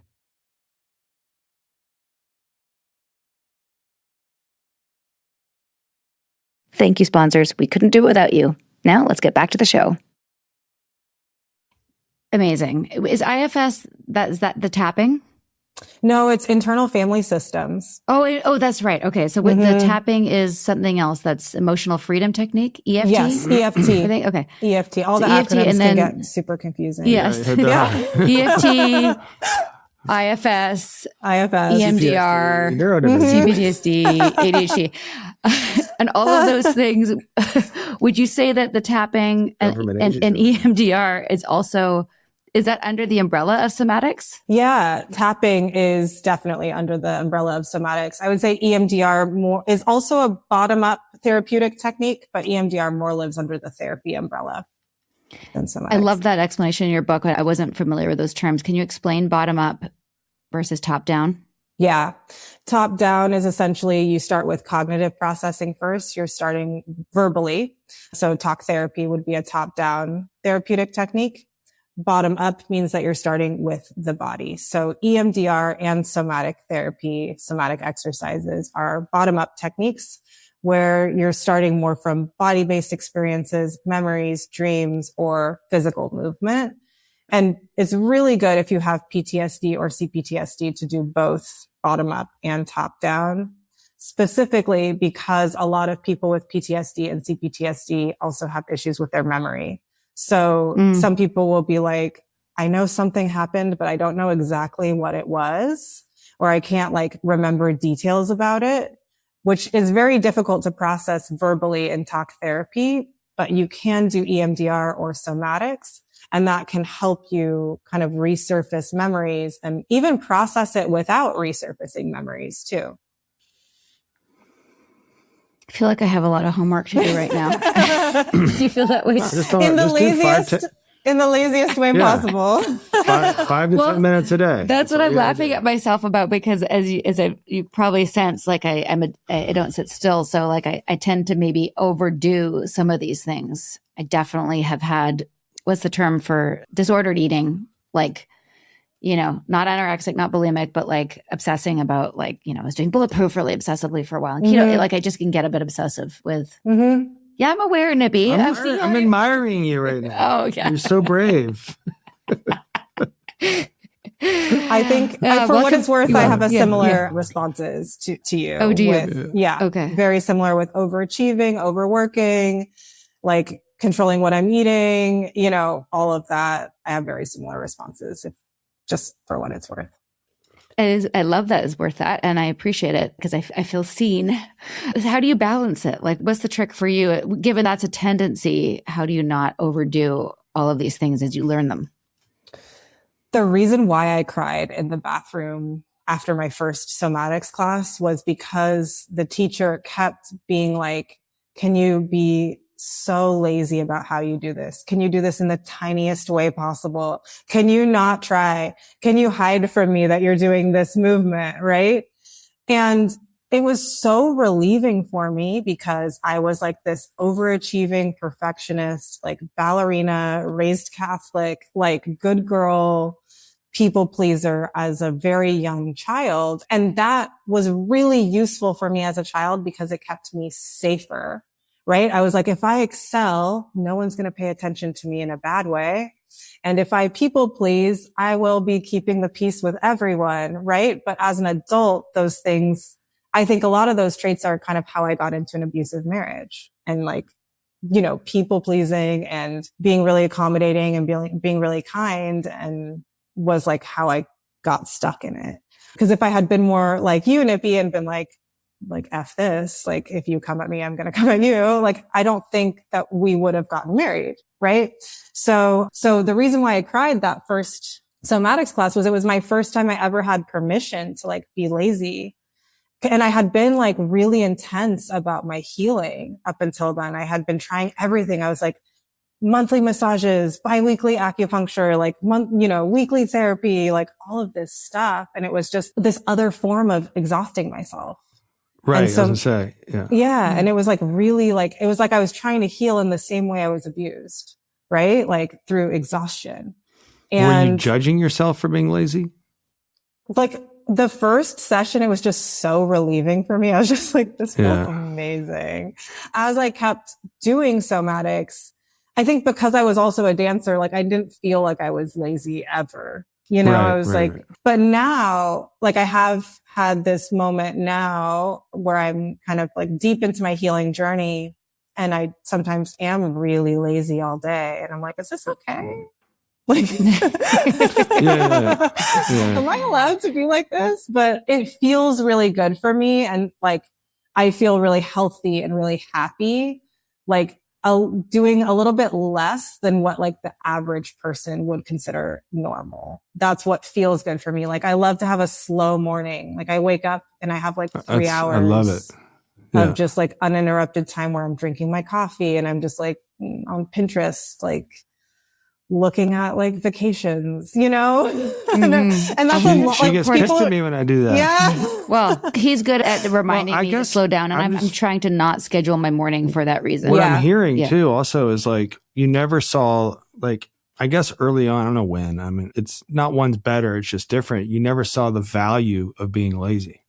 Thank you, sponsors. We couldn't do it without you. Now let's get back to the show. Amazing. Is IFS, is that the tapping? No, it's internal family systems. Oh, that's right. Okay. So with the tapping is something else. That's emotional freedom technique, EFT? Yes, EFT. Okay. EFT. All the EFT, acronyms and then, can get super confusing. Yes. EFT, IFS, EMDR, CPTSD, ADHD, and all of those things. Would you say that the tapping and EMDR is that under the umbrella of somatics? Yeah, tapping is definitely under the umbrella of somatics. I would say EMDR is also a bottom-up therapeutic technique, but EMDR more lives under the therapy umbrella than somatics. I love that explanation in your book. I wasn't familiar with those terms. Can you explain bottom-up versus top-down? Yeah. Top-down is essentially you start with cognitive processing first. You're starting verbally. So talk therapy would be a top-down therapeutic technique. Bottom up means that you're starting with the body. So EMDR and somatic therapy, somatic exercises are bottom up techniques where you're starting more from body-based experiences, memories, dreams, or physical movement. And it's really good if you have PTSD or CPTSD to do both bottom up and top down, specifically because a lot of people with PTSD and CPTSD also have issues with their memory. So some people will be like, I know something happened, but I don't know exactly what it was, or I can't remember details about it, which is very difficult to process verbally in talk therapy, but you can do EMDR or somatics. And that can help you kind of resurface memories and even process it without resurfacing memories too. I feel like I have a lot of homework to do right now. Do you feel that way? In the laziest way possible. 5 to 10 minutes a day. That's what I'm laughing at myself about, because as you probably sense, like I don't sit still. So like I tend to maybe overdo some of these things. I definitely have had, what's the term for disordered eating? Like, not anorexic, not bulimic, but like obsessing about I was doing Bulletproof really obsessively for a while. And keto, like I just can get a bit obsessive with, yeah, I'm aware, Nibby. I'm admiring you right now. Oh, yeah. You're so brave. I think for what it's worth, I have a similar responses to you. Oh, do you? Yeah. Okay. Very similar with overachieving, overworking, like controlling what I'm eating, all of that. I have very similar responses, just for what it's worth. I love that it's worth that. And I appreciate it because I feel seen. How do you balance it? Like, what's the trick for you? Given that's a tendency, how do you not overdo all of these things as you learn them? The reason why I cried in the bathroom after my first somatics class was because the teacher kept being like, can you be so lazy about how you do this? Can you do this in the tiniest way possible? Can you not try? Can you hide from me that you're doing this movement? Right. And it was so relieving for me because I was like this overachieving perfectionist, like ballerina, raised Catholic, like good girl, people pleaser as a very young child. And that was really useful for me as a child because it kept me safer. Right? I was like, if I excel, no one's going to pay attention to me in a bad way. And if I people please, I will be keeping the peace with everyone. Right? But as an adult, those things, I think a lot of those traits are kind of how I got into an abusive marriage and like, people pleasing and being really accommodating and being really kind, and was like how I got stuck in it. Because if I had been more like you, Nippy, and been like, F this, like, if you come at me, I'm going to come at you. Like, I don't think that we would have gotten married. Right. So the reason why I cried that first somatics class was it was my first time I ever had permission to like be lazy. And I had been like really intense about my healing up until then. I had been trying everything. I was like monthly massages, biweekly acupuncture, like weekly therapy, like all of this stuff. And it was just this other form of exhausting myself. Right. So, I was gonna say, yeah. Yeah. And it was like really like, it was like I was trying to heal in the same way I was abused, right? Like through exhaustion. And were you judging yourself for being lazy? Like the first session, it was just so relieving for me. I was just like, this feels amazing. As I kept doing somatics, I think because I was also a dancer, like I didn't feel like I was lazy ever. I was like, but now, like I have had this moment now where I'm kind of like deep into my healing journey, and I sometimes am really lazy all day. And I'm like, is this okay? Like, am I allowed to be like this? But it feels really good for me. And like, I feel really healthy and really happy. Like, doing a little bit less than what like the average person would consider normal. That's what feels good for me. Like I love to have a slow morning. Like I wake up and I have like 3 hours. I love it. Of just like uninterrupted time where I'm drinking my coffee and I'm just like on Pinterest, like looking at like vacations, Mm-hmm. and that's a lot. She gets pissed at me when I do that. Yeah. Well, he's good at reminding me to slow down, and I'm trying to not schedule my morning for that reason. What I'm hearing too also is like, you never saw, like, I guess early on, I don't know when, I mean, it's not one's better, it's just different. You never saw the value of being lazy.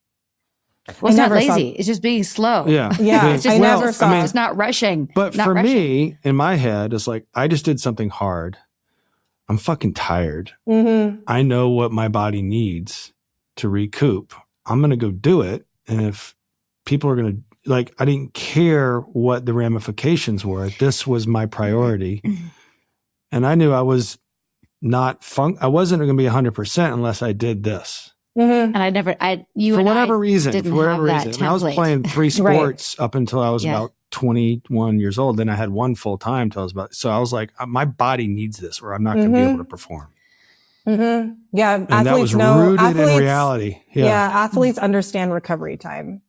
Well, it's not lazy. It's just being slow. Yeah. Yeah. It's just never saw it's not rushing. But for me, in my head, it's like, I just did something hard. I'm fucking tired. Mm-hmm. I know what my body needs to recoup. I'm going to go do it. And if people are going to, like, I didn't care what the ramifications were. This was my priority. And I knew I was not I wasn't going to be 100% unless I did this. Mm-hmm. And for whatever reason. I was playing 3 sports up until I was about 21 years old. Then I had one full time till I was so I was like, my body needs this or I'm not going to be able to perform. Mm-hmm. Yeah. And that was rooted in reality. Yeah. Athletes understand recovery time.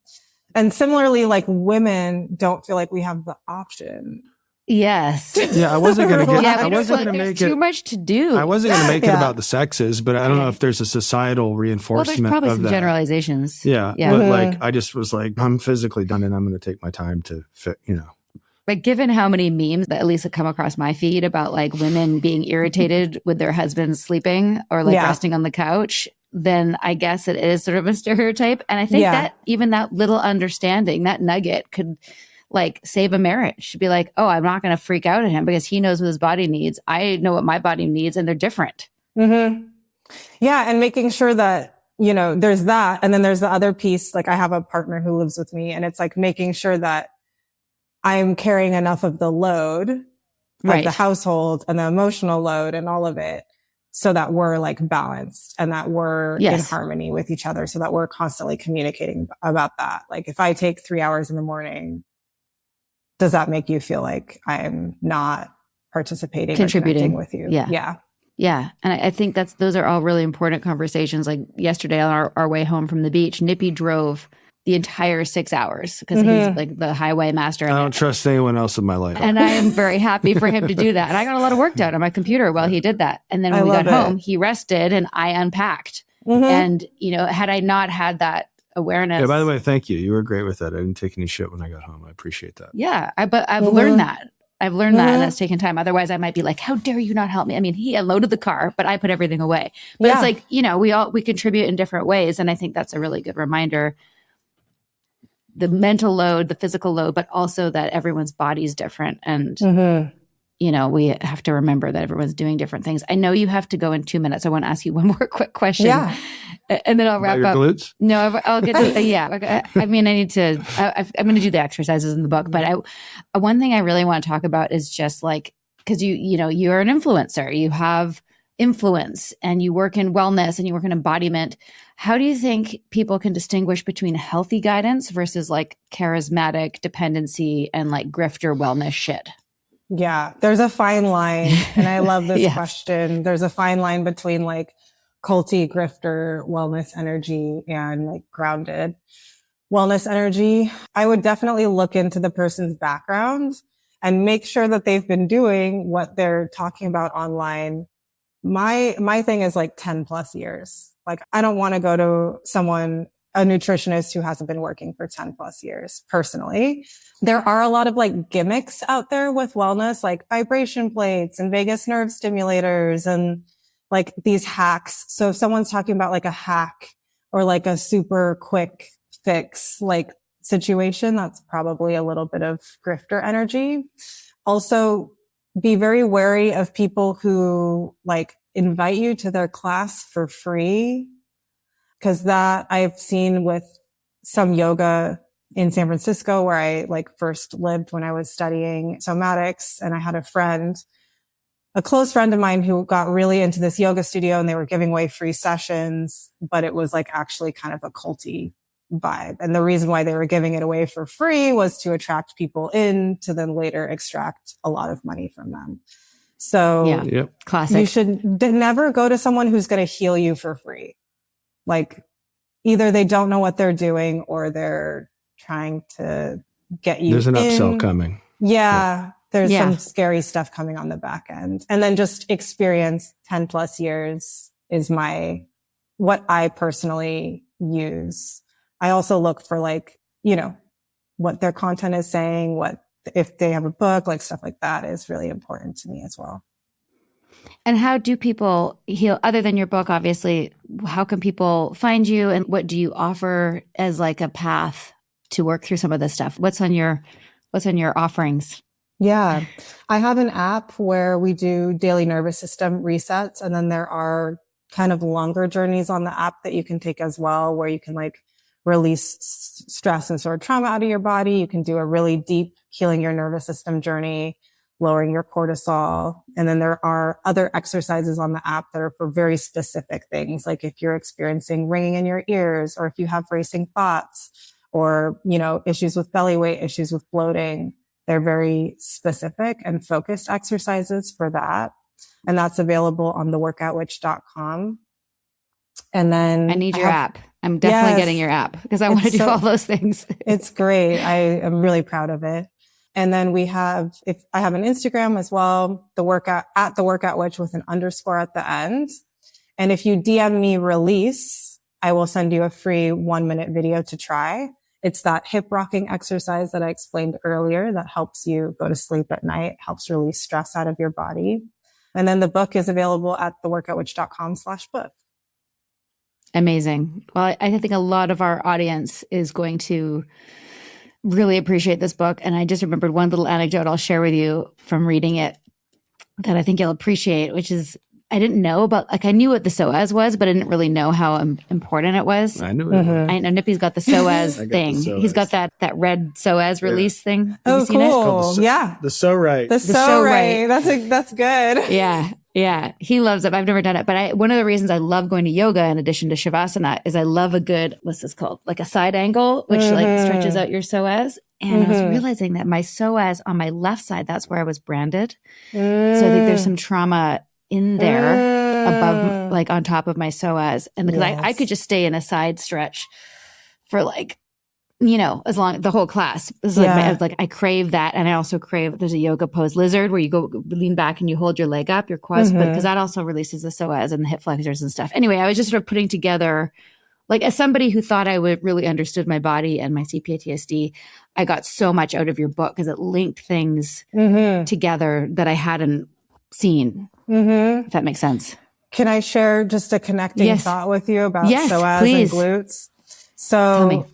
And similarly, like women don't feel like we have the option. Yes. Yeah, I wasn't going to get. Yeah, I wasn't going to make it too much to do. I wasn't going to make it about the sexes, but I don't know if there's a societal reinforcement. Well, there's probably of some that. generalizations. Yeah, but like I just was like, I'm physically done, and I'm going to take my time to fit. But given how many memes that at least have come across my feed about like women being irritated with their husbands sleeping or like resting on the couch, then I guess it is sort of a stereotype. And I think that even that little understanding, that nugget could like save a marriage. Be like, oh, I'm not going to freak out at him because he knows what his body needs. I know what my body needs, and they're different. Mm-hmm. Yeah. And making sure that, there's that. And then there's the other piece. Like I have a partner who lives with me, and it's like making sure that I'm carrying enough of the load of the household and the emotional load and all of it, so that we're like balanced and that we're in harmony with each other, so that we're constantly communicating about that. Like if I take 3 hours in the morning, does that make you feel like I'm not participating, contributing with you? Yeah. And I think those are all really important conversations. Like yesterday on our way home from the beach, Nippy drove the entire 6 hours because he's like the highway master. I don't trust anyone else in my life. And I am very happy for him to do that. And I got a lot of work done on my computer while he did that. And then when we got home, he rested and I unpacked. And, had I not had that awareness. Yeah, by the way, thank you. You were great with that. I didn't take any shit when I got home. I appreciate that. Yeah, but I've learned that. I've learned that, and that's taken time. Otherwise, I might be like, how dare you not help me? I mean, he unloaded the car, but I put everything away. But it's like, we contribute in different ways. And I think that's a really good reminder. The mental load, the physical load, but also that everyone's body is different. And, we have to remember that everyone's doing different things. I know you have to go in 2 minutes. I want to ask you one more quick question. Yeah. And then I'll wrap up. Glutes? No, I'll get to, I mean, I need to, I'm going to do the exercises in the book, but one thing I really want to talk about is just like, because you're an influencer, you have influence and you work in wellness and you work in embodiment. How do you think people can distinguish between healthy guidance versus like charismatic dependency and like grifter wellness shit? Yeah, there's a fine line. And I love this question. There's a fine line between like culty, grifter, wellness energy and like grounded wellness energy. I would definitely look into the person's background and make sure that they've been doing what they're talking about online. My thing is like 10 plus years. Like I don't want to go to a nutritionist who hasn't been working for 10 plus years personally. There are a lot of like gimmicks out there with wellness, like vibration plates and vagus nerve stimulators and like these hacks. So if someone's talking about like a hack or like a super quick fix, like situation, that's probably a little bit of grifter energy. Also, be very wary of people who like invite you to their class for free. Cause that I've seen with some yoga in San Francisco where I like first lived when I was studying somatics. And I had a close friend of mine who got really into this yoga studio and they were giving away free sessions, but it was like actually kind of a culty vibe. And the reason why they were giving it away for free was to attract people in to then later extract a lot of money from them. So classic. You should never go to someone who's going to heal you for free. Like either they don't know what they're doing or they're trying to get you There's an upsell coming. Yeah. There's some scary stuff coming on the back end. And then just experience 10 plus years is what I personally use. I also look for like, what their content is saying, if they have a book, like stuff like that is really important to me as well. And how do people heal other than your book? Obviously, how can people find you and what do you offer as like a path to work through some of this stuff? What's on your offerings? Yeah, I have an app where we do daily nervous system resets. And then there are kind of longer journeys on the app that you can take as well, where you can like release stress and sort of trauma out of your body. You can do a really deep healing your nervous system journey, lowering your cortisol. And then there are other exercises on the app that are for very specific things. Like if you're experiencing ringing in your ears, or if you have racing thoughts, or, issues with belly weight, issues with bloating. They're very specific and focused exercises for that. And that's available on theworkoutwitch.com. And then I need your app. I'm definitely getting your app because I want to do all those things. It's great. I am really proud of it. And then I have an Instagram as well, at the workout witch with an _ at the end. And if you DM me release, I will send you a free 1-minute video to try. It's that hip rocking exercise that I explained earlier that helps you go to sleep at night, helps release stress out of your body. And then the book is available at theworkoutwitch.com/book. Amazing. Well, I think a lot of our audience is going to really appreciate this book. And I just remembered one little anecdote I'll share with you from reading it that I think you'll appreciate, which is I didn't know about, I knew what the psoas was, but I didn't really know how important it was. I knew it. Mm-hmm. I know Nippy's got the psoas thing. He's got that red psoas release thing. Have you seen cool. it? Yeah. The So Right. The So Right. That's good. Yeah. Yeah. He loves it. I've never done it. But one of the reasons I love going to yoga in addition to Shavasana is I love a good, what's this called? Like a side angle, which like stretches out your psoas. And I was realizing that my psoas on my left side, that's where I was branded. So I think there's some trauma in there above, like on top of my psoas. And because I could just stay in a side stretch for like, as long the whole class. It's like, I crave that. And I also crave, there's a yoga pose lizard where you go lean back and you hold your leg up, your quads, because that also releases the psoas and the hip flexors and stuff. Anyway, I was just sort of putting together, like as somebody who thought I would really understood my body and my CPTSD, I got so much out of your book because it linked things together that I hadn't seen. If that makes sense. Can I share just a connecting thought with you about psoas and glutes? So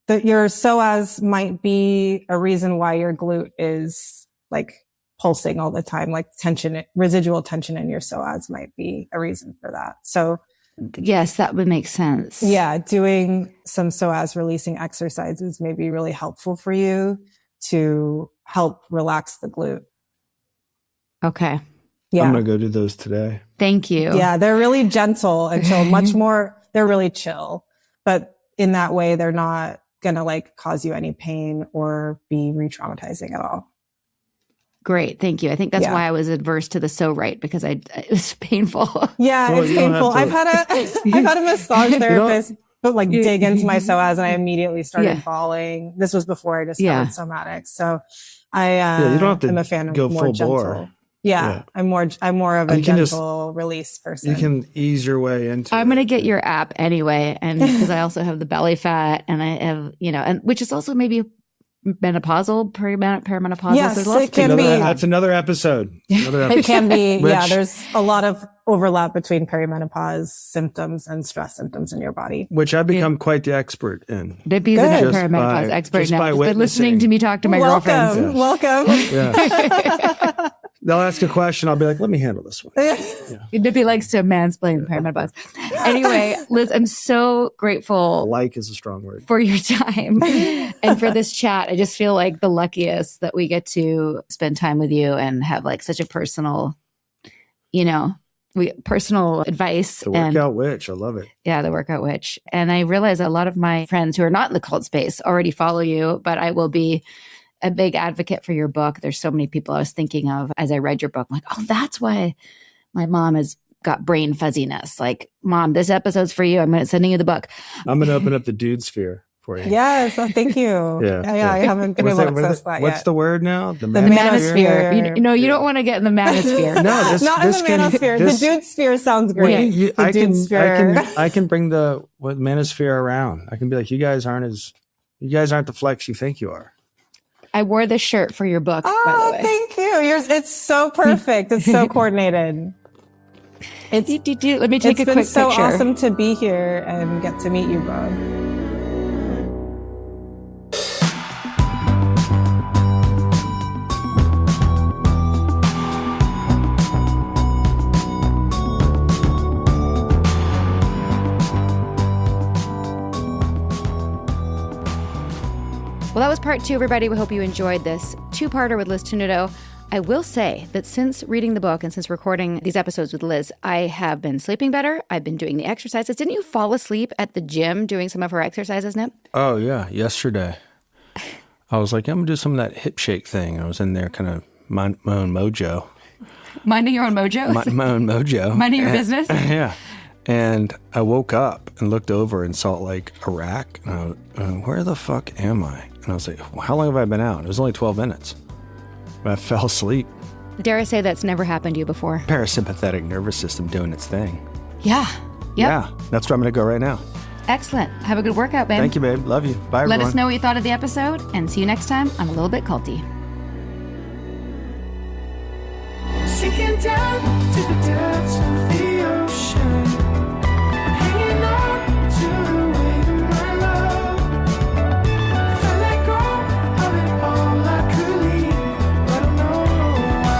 your psoas might be a reason why your glute is like pulsing all the time, like residual tension in your psoas might be a reason for that. So yes, that would make sense. Yeah. Doing some psoas releasing exercises may be really helpful for you to help relax the glute. Okay. Yeah. I'm going to go do those today. Thank you. Yeah. They're really gentle and chill, they're really chill, but in that way, they're not going to like cause you any pain or be re-traumatizing at all. Great. Thank you. I think that's why I was adverse to the So Right, because it was painful. Yeah, it's painful. I've had a massage therapist dig into my psoas and I immediately started falling. This was before I discovered Somatics. So I you don't have to am a fan of go more full gentle. bore. Yeah, I'm more of a gentle release person. You can ease your way into I'm going to get your app anyway. And because I also have the belly fat and I have, and which is also maybe menopausal, perimenopausal. Yes, it can be. That's another episode. It can be. There's a lot of overlap between perimenopause symptoms and stress symptoms in your body. Which I've become quite the expert in. Nippy's a perimenopause expert now. Just by listening to me talk to my girlfriends. Welcome. Yeah. They'll ask a question. I'll be like, let me handle this one. Nippy likes to mansplain perimenopause. Anyway, Liz, I'm so grateful. Like is a strong word. For your time and for this chat. I just feel like the luckiest that we get to spend time with you and have like such a personal, personal advice. The Workout Witch. I love it. Yeah, the Workout Witch. And I realize a lot of my friends who are not in the cult space already follow you, but I will be a big advocate for your book. There's so many people I was thinking of as I read your book. I'm like, oh, that's why my mom has got brain fuzziness. Like, Mom, this episode's for you. I'm sending you the book. I'm going to open up the dude sphere for you. Yes. Oh, thank you. Yeah. I haven't been able to access that yet. What's the word now? The manosphere. You don't want to get in the manosphere. Not in the manosphere. The dude sphere sounds great. I can bring the manosphere around. I can be like, you guys aren't the flex you think you are. I wore this shirt for your book, by the way. Thank you. It's so perfect. It's so coordinated. Let me take a quick picture. It's been so awesome to be here and get to meet you both. Well, that was part 2, everybody. We hope you enjoyed this 2-parter with Liz Tenuto. I will say that since reading the book and since recording these episodes with Liz, I have been sleeping better. I've been doing the exercises. Didn't you fall asleep at the gym doing some of her exercises, Nip? Oh, yeah. Yesterday. I was like, I'm going to do some of that hip shake thing. I was in there kind of my own mojo. Minding your own mojo? My own mojo. Minding your business? Yeah. And I woke up and looked over and saw like a rack. And I was, where the fuck am I? And I was like, how long have I been out? It was only 12 minutes. I fell asleep. Dare I say that's never happened to you before? Parasympathetic nervous system doing its thing. Yeah. Yep. Yeah. That's where I'm going to go right now. Excellent. Have a good workout, babe. Thank you, babe. Love you. Bye, everyone. Let us know what you thought of the episode, and see you next time on A Little Bit Culty. Sinking down to the depths of the ocean, hanging on to the weight of my love. If I let go of it all, I could leave, but I know I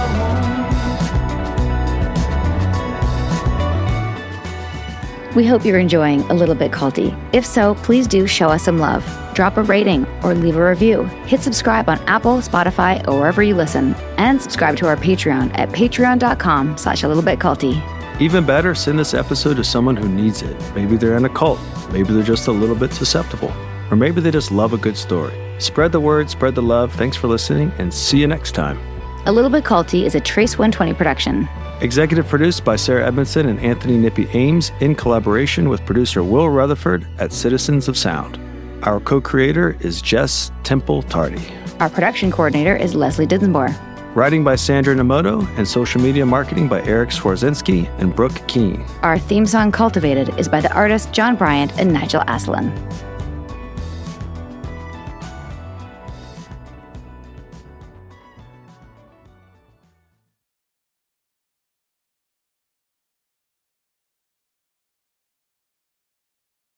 won't. We hope you're enjoying A Little Bit Culty. If so, please do show us some love. Drop a rating or leave a review. Hit subscribe on Apple, Spotify, or wherever you listen. And subscribe to our Patreon at patreon.com/a littlebitculty. Even better, send this episode to someone who needs it. Maybe they're in a cult. Maybe they're just a little bit susceptible. Or maybe they just love a good story. Spread the word, spread the love. Thanks for listening, and see you next time. A Little Bit Culty is a Trace 120 production. Executive produced by Sarah Edmondson and Anthony Nippy Ames in collaboration with producer Will Rutherford at Citizens of Sound. Our co-creator is Jess Temple Tardy. Our production coordinator is Leslie Dinsmore. Writing by Sandra Namoto and social media marketing by Eric Swarzinski and Brooke Keene. Our theme song, Cultivated, is by the artists John Bryant and Nigel Aslan.